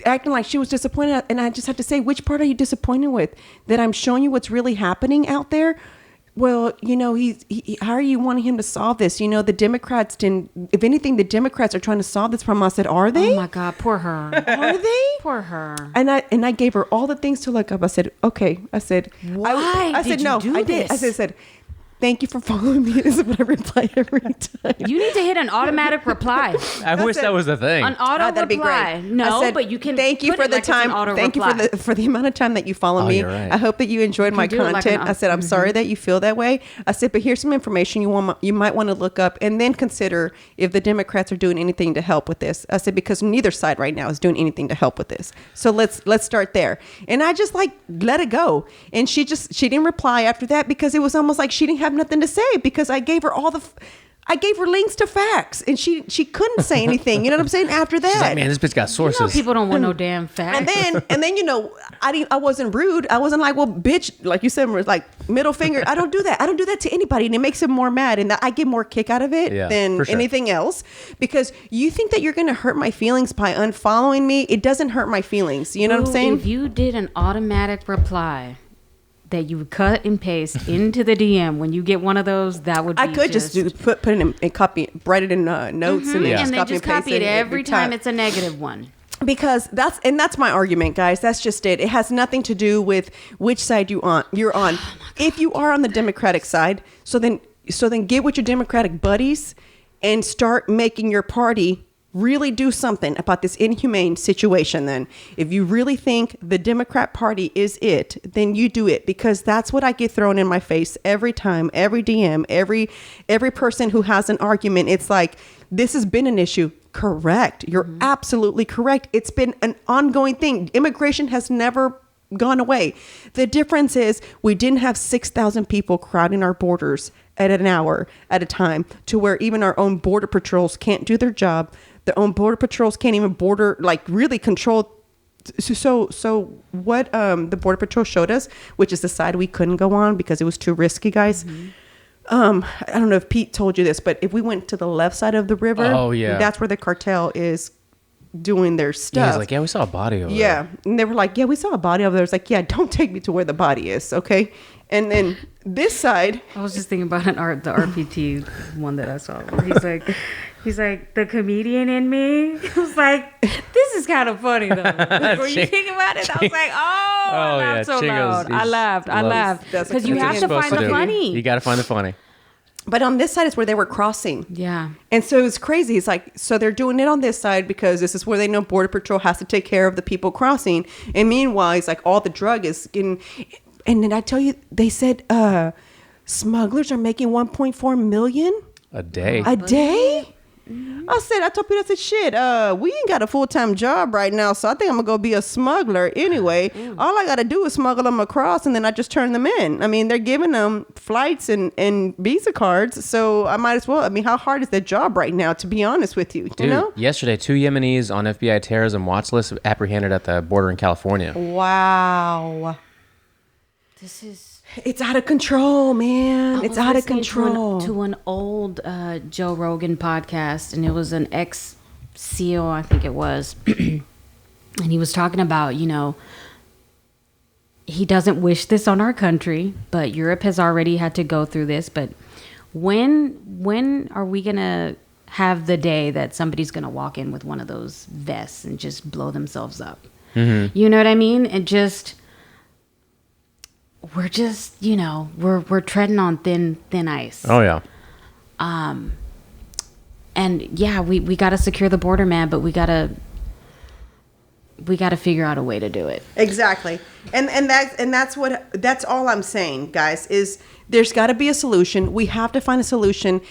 S1: acting like she was disappointed, and I just have to say, which part are you disappointed with? That I'm showing you what's really happening out there? Well, you know, how are you wanting him to solve this? You know, the Democrats didn't. If anything, the Democrats are trying to solve this problem. I said, are they?
S2: Oh my God, poor her.
S1: Are they?
S2: Poor her.
S1: And I gave her all the things to look up. I said, okay. I said,
S2: why?
S1: I said, no, I did. I said, thank you for following me. This is what I reply every time.
S2: You need to hit an automatic reply.
S3: I wish that was the thing.
S2: An auto
S1: that'd be
S2: reply.
S1: great.
S2: No,
S1: I said,
S2: but you can.
S1: Thank you
S2: put
S1: for
S2: it
S1: the
S2: like it's an
S1: time.
S2: auto
S1: Thank
S2: reply.
S1: you for the amount of time that you follow me.
S3: You're right.
S1: I hope that you enjoyed my
S2: do it like
S1: content.
S2: an-
S1: I said, I'm sorry that you feel that way. I said, but here's some information you might want to look up and then consider if the Democrats are doing anything to help with this. I said, because neither side right now is doing anything to help with this. So let's start there. And I just let it go. And she didn't reply after that, because it was almost like she didn't have nothing to say, because I gave her I gave her links to facts, and she couldn't say anything. You know what I'm saying? After that,
S3: She's like, man, this bitch got sources.
S2: You know, people don't want no damn facts.
S1: and then you know, I wasn't rude. I wasn't like, well, bitch, like you said, like middle finger. I don't do that. I don't do that to anybody, and it makes them more mad, and I get more kick out of it than
S3: for sure.
S1: anything else. Because you think that you're going to hurt my feelings by unfollowing me. It doesn't hurt my feelings. You know what I'm saying?
S2: If you did an automatic reply that you would cut and paste into the DM when you get one of those, that would be
S1: I could just put it in copy, write it in notes, and then
S2: and
S1: just
S2: then
S1: copy
S2: just
S1: and paste
S2: copy it every time it's a negative one.
S1: Because that's my argument, guys. That's just it. It has nothing to do with which side you're on. If you are on the Democratic side, so then get with your Democratic buddies and start making your party really do something about this inhumane situation. Then if you really think the Democrat Party is it, then you do it, because that's what I get thrown in my face every time, every DM, every person who has an argument. It's like, this has been an issue. Correct. You're absolutely correct. It's been an ongoing thing. Immigration has never gone away. The difference is we didn't have 6,000 people crowding our borders at an hour at a time, to where even our own border patrols can't do their job. Their own border patrols can't even really control. So what the border patrol showed us, which is the side we couldn't go on because it was too risky, guys. I don't know if Pete told you this, but if we went to the left side of the river, that's where the cartel is doing their stuff.
S3: Yeah, he's like, yeah, we saw a body over there.
S1: Yeah. And they were like, yeah, we saw a body over there. It's like, yeah, don't take me to where the body is. Okay. And then this side.
S2: I was just thinking about the RPT one that I saw. He's like, the comedian in me. I was like, this is kind of funny though. When you think about it, I was like, I laughed so loud. I laughed. Because you have to find the funny.
S3: You got to find the funny.
S1: But on this side is where they were crossing.
S2: Yeah.
S1: And so it's crazy. It's like, so they're doing it on this side because this is where they know Border Patrol has to take care of the people crossing. And meanwhile, it's like all the drug is getting... And then I tell you, they said smugglers are making 1.4 million
S3: a day.
S1: A day? I told Peter, I said, shit, we ain't got a full-time job right now, so I think I'm gonna go be a smuggler anyway. All I gotta do is smuggle them across, and then I just turn them in. I mean, they're giving them flights and visa cards, so I might as well. I mean, how hard is that job right now, to be honest with you?
S3: Dude,
S1: you know?
S3: Yesterday, 2 Yemenis on FBI terrorism watch list apprehended at the border in California.
S1: Wow. It's out of control, man. It's out of control.
S2: To an old Joe Rogan podcast, and it was an ex-SEAL, I think it was. And he was talking about, he doesn't wish this on our country, but Europe has already had to go through this. But when are we going to have the day that somebody's going to walk in with one of those vests and just blow themselves up? Mm-hmm. You know what I mean? And just... we're just, we're treading on thin ice.
S3: Oh yeah.
S2: And yeah, we got to secure the border, man, but we got to figure out a way to do it.
S1: Exactly. And that's all I'm saying, guys, is there's got to be a solution. We have to find a solution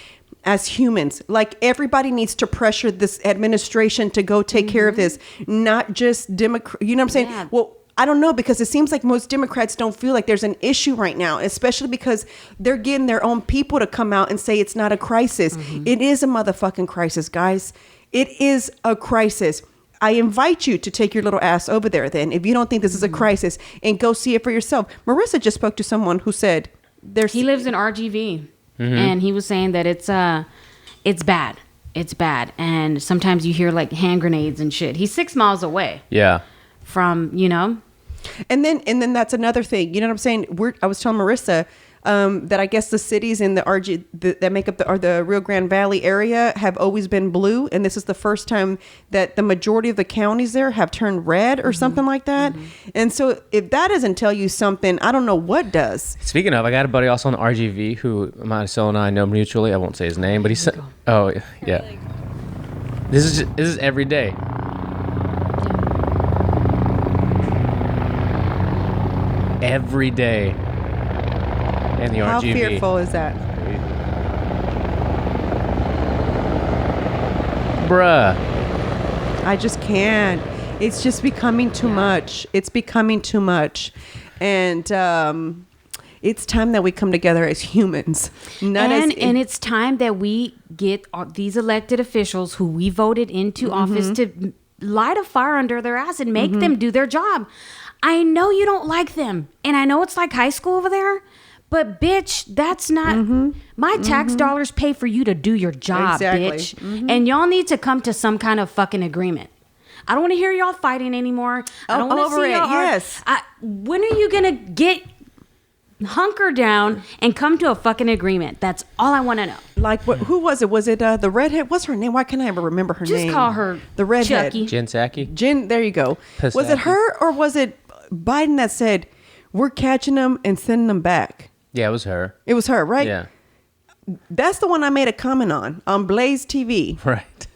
S1: as humans. Like, everybody needs to pressure this administration to go take care of this, not just Democrat. You know what I'm saying?
S2: Yeah.
S1: Well, I don't know, because it seems like most Democrats don't feel like there's an issue right now, especially because they're getting their own people to come out and say it's not a crisis. It is a motherfucking crisis, guys. It is a crisis. I invite you to take your little ass over there then, if you don't think this is a crisis, and go see it for yourself. Marissa just spoke to someone who said
S2: he lives in RGV, and he was saying that it's bad. It's bad. And sometimes you hear like hand grenades and shit. He's 6 miles away.
S3: Yeah.
S2: From,
S1: And then that's another thing. You know what I'm saying? I was telling Marissa that I guess the cities in the that make up the Rio Grande Valley area have always been blue, and this is the first time that the majority of the counties there have turned red or something like that. And so if that doesn't tell you something, I don't know what does.
S3: Speaking of, I got a buddy also on the RGV who Mariswole and I know mutually. I won't say his name, but he said, "Oh yeah, this is every day." Every day in the RGV.
S1: How fearful is that?
S3: Bruh.
S1: I just can't. It's just becoming too much. It's becoming too much. And it's time that we come together as humans.
S2: And it's time that we get these elected officials who we voted into office to light a fire under their ass and make them do their job. I know you don't like them, and I know it's like high school over there, but bitch, that's not my tax dollars pay for you to do your job, bitch. And y'all need to come to some kind of fucking agreement. I don't want to hear y'all fighting anymore. I don't want to see y'all.
S1: Yes.
S2: When are you gonna get hunker down and come to a fucking agreement. That's all I want to know.
S1: Like, who was it? Was it the redhead? What's her name? Why can't I ever remember her name?
S2: Just call her
S1: the redhead.
S2: Chucky.
S3: Jen Psaki?
S1: Jen, there you go. Was it her or was it Biden that said, we're catching them and sending them back?
S3: Yeah, it was her.
S1: It was her, right?
S3: Yeah.
S1: That's the one I made a comment on Blaze TV.
S3: Right.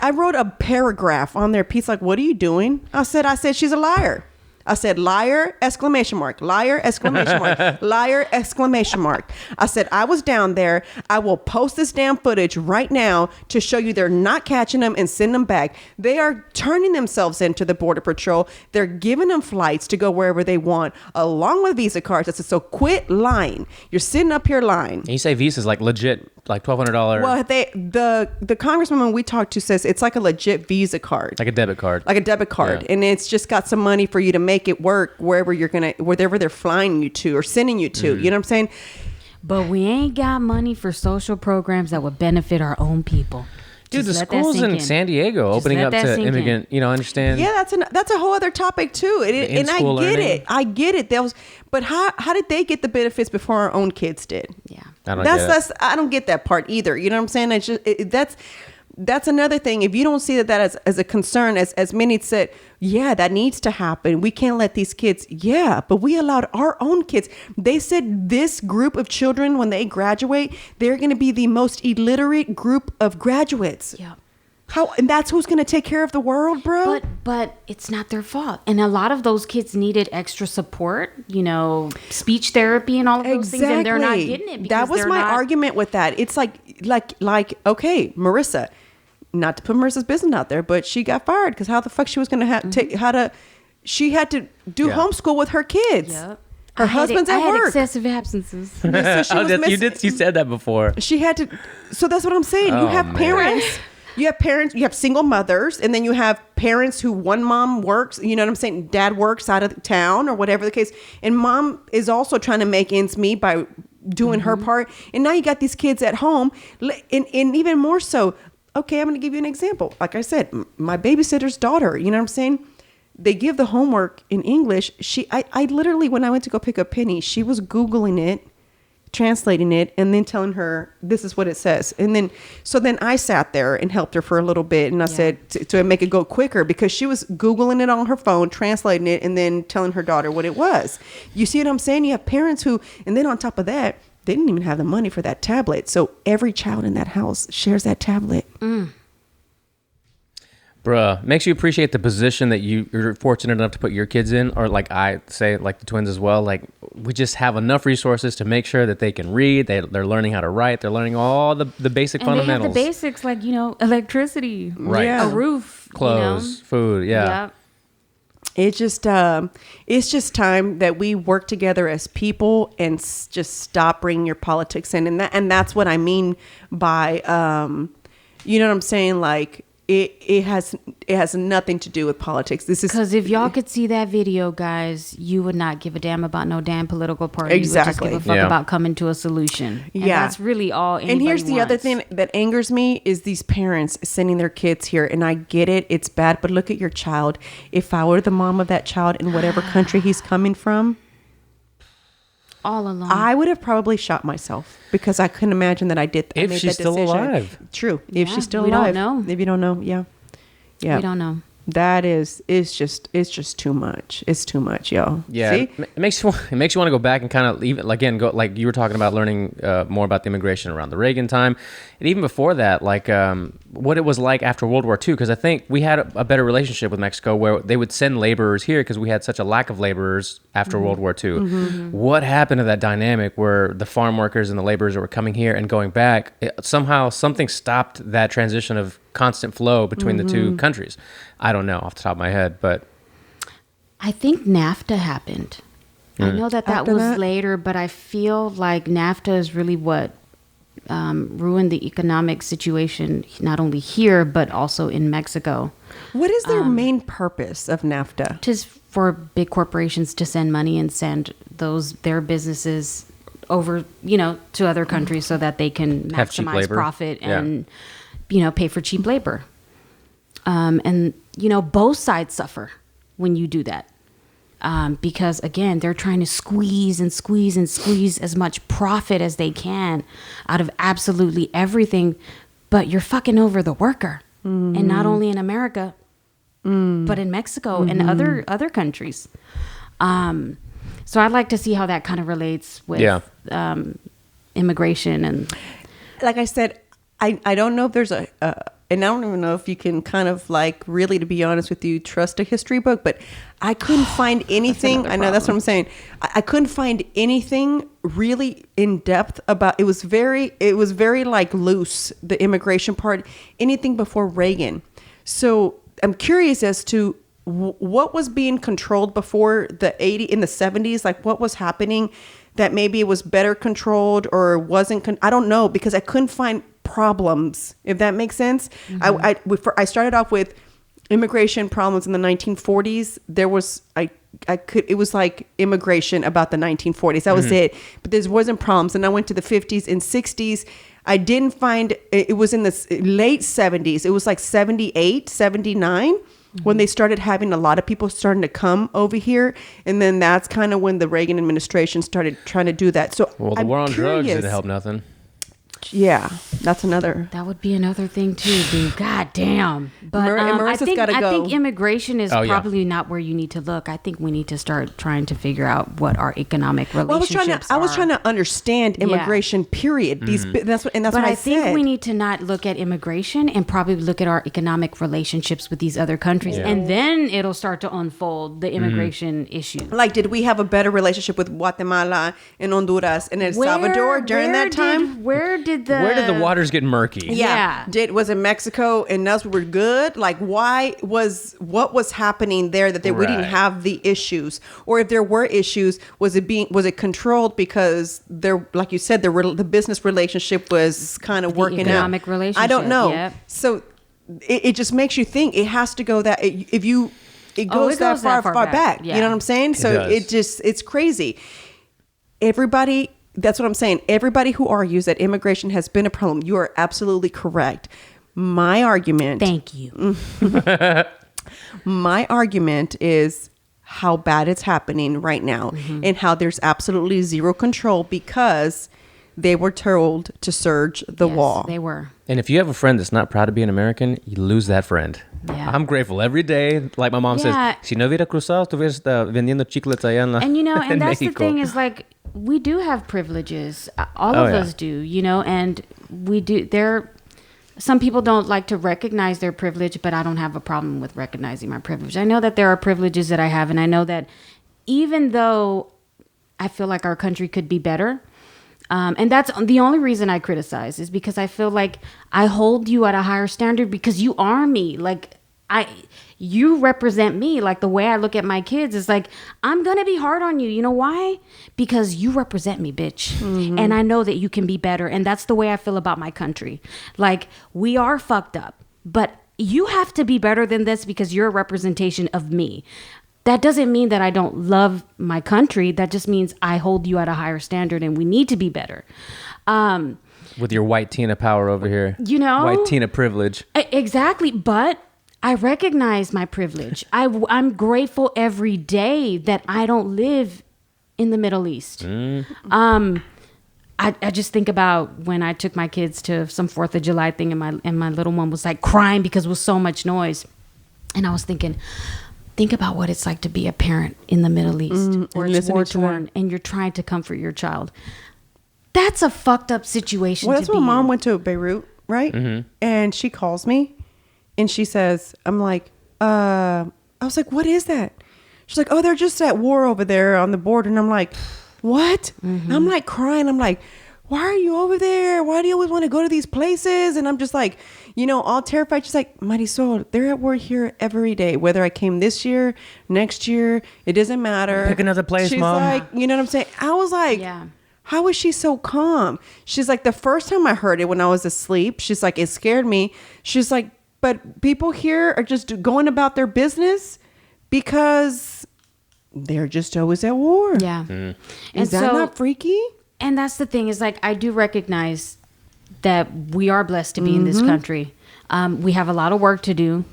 S1: I wrote a paragraph on their piece like, what are you doing? I said she's a liar. I said, liar, exclamation mark, liar, exclamation mark, liar, exclamation mark. I said, I was down there. I will post this damn footage right now to show you they're not catching them and sending them back. They are turning themselves into the Border Patrol. They're giving them flights to go wherever they want, along with Visa cards. I said, so quit lying. You're sitting up here lying.
S3: And you say Visa's like legit, like $1,200.
S1: Well, the congresswoman we talked to says it's like a legit Visa card.
S3: like a debit card.
S1: Like a debit card.
S3: Yeah.
S1: And it's just got some money for you to make it work wherever they're flying you to or sending you to. You know what I'm saying?
S2: But we ain't got money for social programs that would benefit our own people.
S3: Dude,
S2: Just
S3: the
S2: let that
S3: schools
S2: sink
S3: in
S2: in.
S3: San Diego
S2: Just
S3: opening
S2: let
S3: up
S2: that
S3: to
S2: sink in.
S3: immigrant, understand?
S1: Yeah, that's a whole other topic too. And I
S3: in-school
S1: get
S3: learning.
S1: it. I get it. But how did they get the benefits before our own kids did?
S2: Yeah.
S3: I don't get it.
S1: I don't get that part either. You know what I'm saying? It's just that's another thing. If you don't see that as a concern, as many said, yeah, that needs to happen. We can't let these kids. Yeah, but we allowed our own kids. They said this group of children, when they graduate, they're going to be the most illiterate group of graduates.
S2: Yeah.
S1: And that's who's going to take care of the world, bro?
S2: But it's not their fault. And a lot of those kids needed extra support, speech therapy and all of those things, and they're not getting it.
S1: That was my argument with that. It's like, okay, Marissa, not to put Marissa's business out there, but she got fired because how the fuck she was going to she had to do homeschool with her kids.
S2: Yep.
S1: Her husband's at
S2: I had
S1: work.
S2: excessive absences.
S1: So she was missing-
S3: You said that before.
S1: She had to. So that's what I'm saying. You have
S3: man.
S1: parents. You have single mothers, and then you have parents who one mom works, you know what I'm saying? Dad works out of town or whatever the case. And mom is also trying to make ends meet by doing her part. And now you got these kids at home. And even more so, okay, I'm going to give you an example. Like I said, my babysitter's daughter, you know what I'm saying? They give the homework in English. I literally, when I went to go pick up Penny, she was Googling it, translating it, and then telling her this is what it says. And then I sat there and helped her for a little bit, and I said to make it go quicker, because she was Googling it on her phone, translating it, and then telling her daughter what it was. You see what I'm saying? You have parents who, and then on top of that, they didn't even have the money for that tablet. So every child in that house shares that tablet.
S3: Bruh, makes you appreciate the position that you're fortunate enough to put your kids in, or like I say, like the twins as well. Like, we just have enough resources to make sure that they can read, they're learning how to write, they're learning all the basic
S2: And
S3: fundamentals.
S2: they have the basics like, electricity,
S3: Right.
S1: Yeah.
S2: a roof,
S3: Clothes, food, yeah.
S2: Yep.
S1: It's just time that we work together as people and just stop bringing your politics in. And that's what I mean by, you know what I'm saying? Like, it has nothing to do with politics. This is
S2: Because if y'all could see that video, guys, you would not give a damn about no damn political party.
S1: Exactly.
S2: You would just give a fuck
S3: Yeah.
S2: about coming to a solution. And
S1: Yeah.
S2: that's really all anybody
S1: And here's the other
S2: wants.
S1: thing that angers me is these parents sending their kids here. And I get it. It's bad. But look at your child. If I were the mom of that child in whatever country he's coming from,
S2: All along.
S1: I would have probably shot myself, because I couldn't imagine that I
S3: If
S1: made
S3: she's
S1: that
S3: still
S1: decision.
S3: alive.
S1: True. If
S2: Yeah,
S1: she's still
S2: we don't
S1: alive.
S2: know.
S1: If you don't know, yeah. Yeah.
S2: We don't know.
S1: That it's just too much. It's too much, y'all.
S3: Yeah,
S1: See?
S3: it makes you want to go back and kind of even again go like you were talking about learning more about the immigration around the Reagan time, and even before that, like what it was like after World War II. Because I think we had a better relationship with Mexico, where they would send laborers here because we had such a lack of laborers after World War II. What happened to that dynamic where the farm workers and the laborers were coming here and going back? Somehow something stopped that transition of constant flow between the two countries. I don't know off the top of my head, but
S2: I think NAFTA happened. I know that
S1: After
S2: was
S1: that?
S2: later, but I feel like NAFTA is really what ruined the economic situation, not only here, but also in Mexico.
S1: What is their main purpose of NAFTA?
S2: Just for big corporations to send money and send their businesses over, to other countries so that they can
S3: Have cheap
S2: maximize
S3: labor.
S2: profit
S3: Yeah.
S2: and, pay for cheap labor. And both sides suffer when you do that. because again, they're trying to squeeze and squeeze and squeeze as much profit as they can out of absolutely everything. But you're fucking over the worker, and not only in America, but in Mexico and other countries. So I'd like to see how that kind of relates with immigration. And
S1: like I said, I don't know if there's and I don't even know if you can kind of like really, to be honest with you, trust a history book, but I couldn't find anything. I know that's what I'm saying. I couldn't find anything really in depth about, it was very like loose, the immigration part, anything before Reagan. So I'm curious as to what was being controlled before in the 70s, like what was happening that maybe it was better controlled or wasn't. I don't know, because I couldn't find problems, if that makes sense. I started off with immigration problems in the 1940s. There was it was like immigration about the 1940s. That was it. But there wasn't problems. And I went to the 50s and 60s. I didn't find, it was in the late 70s. It was like 78, 79. When they started having a lot of people starting to come over here. And then that's kind of when the Reagan administration started trying to do that. So
S3: the war on drugs didn't help nothing.
S1: Yeah, that's another.
S2: That would be another thing too, dude. God damn. But
S1: Marissa's gotta go.
S2: I think immigration is probably not where you need to look. I think we need to start trying to figure out what our economic relationships
S1: I was trying to understand immigration. Period. That's what I said.
S2: think we need to not look at immigration and probably look at our economic relationships with these other countries, and then it'll start to unfold the immigration issue.
S1: Like, did we have a better relationship with Guatemala and Honduras and El Salvador during that time?
S2: Where did
S3: the waters get murky?
S2: Yeah.
S1: Was it Mexico and us were good? Like, what was happening there that we didn't have the issues? Or if there were issues, was it controlled because there, like you said, the business relationship was kind of working
S2: economic
S1: out?
S2: relationship,
S1: I don't know.
S2: yep.
S1: So it just makes you think it has to go that it goes that far back.
S2: Yeah.
S1: You know what I'm saying? So it's crazy. Everybody. That's what I'm saying. Everybody who argues that immigration has been a problem, you are absolutely correct. My argument.
S2: Thank you.
S1: My argument is how bad it's happening right now and how there's absolutely zero control because they were told to surge the wall.
S2: They were.
S3: And if you have a friend that's not proud to be an American, you lose that friend.
S2: Yeah.
S3: I'm grateful every day. Like my mom says, si no hubiera cruzado, estuvieras vendiendo chiclets allá en la
S2: And and that's
S3: Mexico.
S2: the thing is, like, we do have privileges. All of us do, and we do. Some people don't like to recognize their privilege, but I don't have a problem with recognizing my privilege. I know that there are privileges that I have, and I know that even though I feel like our country could be better, and that's the only reason I criticize is because I feel like I hold you at a higher standard because you are me. Like, you represent me. Like, the way I look at my kids is like, I'm gonna be hard on you. You know why? Because you represent me, bitch. And I know that you can be better. And that's the way I feel about my country. Like, we are fucked up, but you have to be better than this because you're a representation of me. That doesn't mean that I don't love my country. That just means I hold you at a higher standard and we need to be better.
S3: With your white Tina power over here. White Tina privilege.
S2: Exactly. But I recognize my privilege. I'm grateful every day that I don't live in the Middle East. I just think about when I took my kids to some 4th of July thing and my little one was like crying because it was so much noise. And I was thinking, think about what it's like to be a parent in the Middle East where it's war torn and you're trying to comfort your child. That's a fucked up situation.
S1: Well, that's
S2: to
S1: when
S2: be
S1: Mom
S2: in.
S1: went to Beirut, right? And she calls me and she says, I'm like, I was like, what is that? She's like, oh, they're just at war over there on the border. And I'm like, what? And I'm like crying. I'm like, why are you over there? Why do you always want to go to these places? And I'm just like, all terrified. She's like, Marisol, they're at war here every day. Whether I came this year, next year, it doesn't matter.
S3: Pick another place,
S1: She's
S3: Mom.
S1: like, you know what I'm saying? I was like, how is she so calm? She's like, the first time I heard it when I was asleep, she's like, it scared me. She's like, but people here are just going about their business because they're just always at war.
S2: Yeah.
S1: Is that not freaky?
S2: And that's the thing is, like, I do recognize that we are blessed to be in this country. We have a lot of work to do,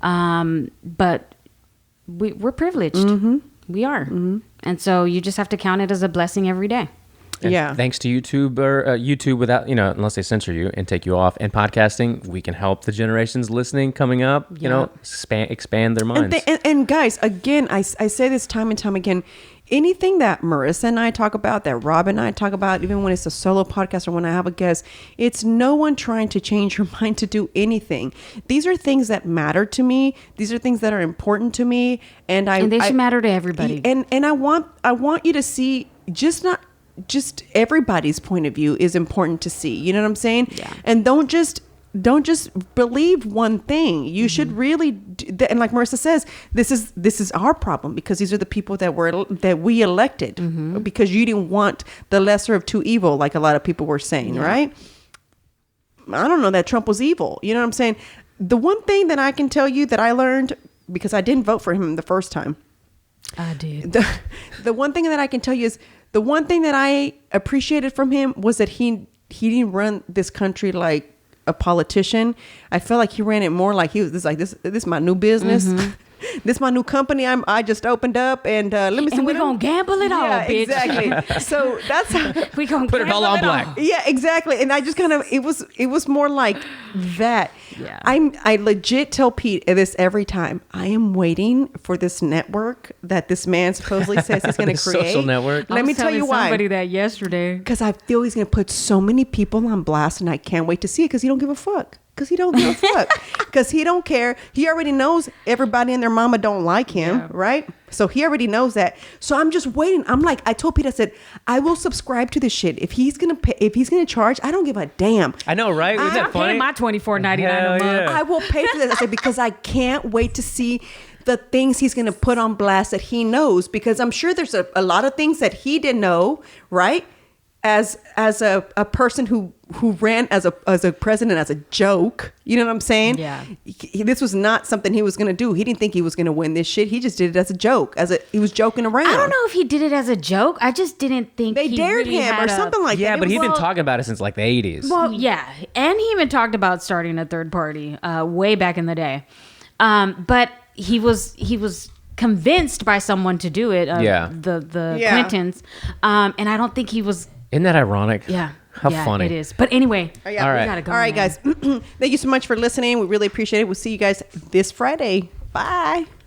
S2: but we're privileged. We are. And so you just have to count it as a blessing every day.
S3: And
S1: Yeah.
S3: thanks to YouTube without, unless they censor you and take you off, and podcasting, we can help the generations listening coming up, expand their minds.
S1: And guys, again, I say this time and time again, anything that Marissa and I talk about, that Rob and I talk about, even when it's a solo podcast or when I have a guest, it's no one trying to change your mind to do anything. These are things that matter to me. These are things that are important to me. And they
S2: should matter to everybody.
S1: And I want you to see just everybody's point of view is important to see. You know what I'm saying?
S2: Yeah.
S1: And don't just believe one thing. You should really and like Marissa says, this is our problem, because these are the people that we elected, because you didn't want the lesser of two evil, like a lot of people were saying, right? I don't know that Trump was evil. You know what I'm saying? The one thing that I can tell you that I learned, because I didn't vote for him the first time.
S2: I did.
S1: The one thing that I can tell you is, the one thing that I appreciated from him was that he didn't run this country like a politician. I felt like he ran it more like he was this is my new business. This is my new company. I just opened up, and let me see.
S2: And we're gonna gamble it all, bitch.
S1: Exactly. So that's how
S2: we gonna
S3: put it all on black.
S1: Yeah, exactly. And I just kind of it was more like that.
S2: Yeah.
S1: I legit tell Pete this every time. I am waiting for this network that this man supposedly says he's going to create.
S3: Social network.
S1: Let me tell you why.
S2: Somebody that yesterday.
S1: Because I feel he's going to put so many people on blast, and I can't wait to see it, because he don't give a fuck. Because he don't give a fuck. Because he don't care. He already knows everybody and their mama don't like him, right? So he already knows that. So I'm just waiting. I'm like, I told Pete, I said, I will subscribe to this shit. If he's gonna pay, if he's gonna charge, I don't give a damn.
S3: I know, right? Isn't that funny?
S2: I pay my $24.99 a month.
S3: Yeah.
S1: I will pay for this. I said, because I can't wait to see the things he's going to put on blast that he knows, because I'm sure there's a lot of things that he didn't know, right? As a person who ran as a president as a joke, you know what I'm saying?
S2: Yeah.
S1: This was not something he was going to do. He didn't think he was going to win this shit. He just did it as a joke, he was joking around.
S2: I don't know if he did it as a joke. I just didn't think
S1: They
S2: he
S1: dared
S2: really
S1: him or something like that.
S3: Yeah,
S1: It
S3: but
S1: was-
S3: he's been talking about it since like the 80s.
S2: Well, yeah, and he even talked about starting a third party way back in the day. But he was convinced by someone to do it. The
S1: Yeah.
S2: Clintons, and I don't think he was.
S3: Isn't that ironic?
S2: Yeah,
S3: How
S2: yeah,
S3: funny.
S2: it is. But anyway,
S1: Oh, yeah.
S3: All
S2: we
S3: right.
S2: gotta go.
S1: All right,
S2: man.
S1: guys. Thank you so much for listening. We really appreciate it. We'll see you guys this Friday. Bye.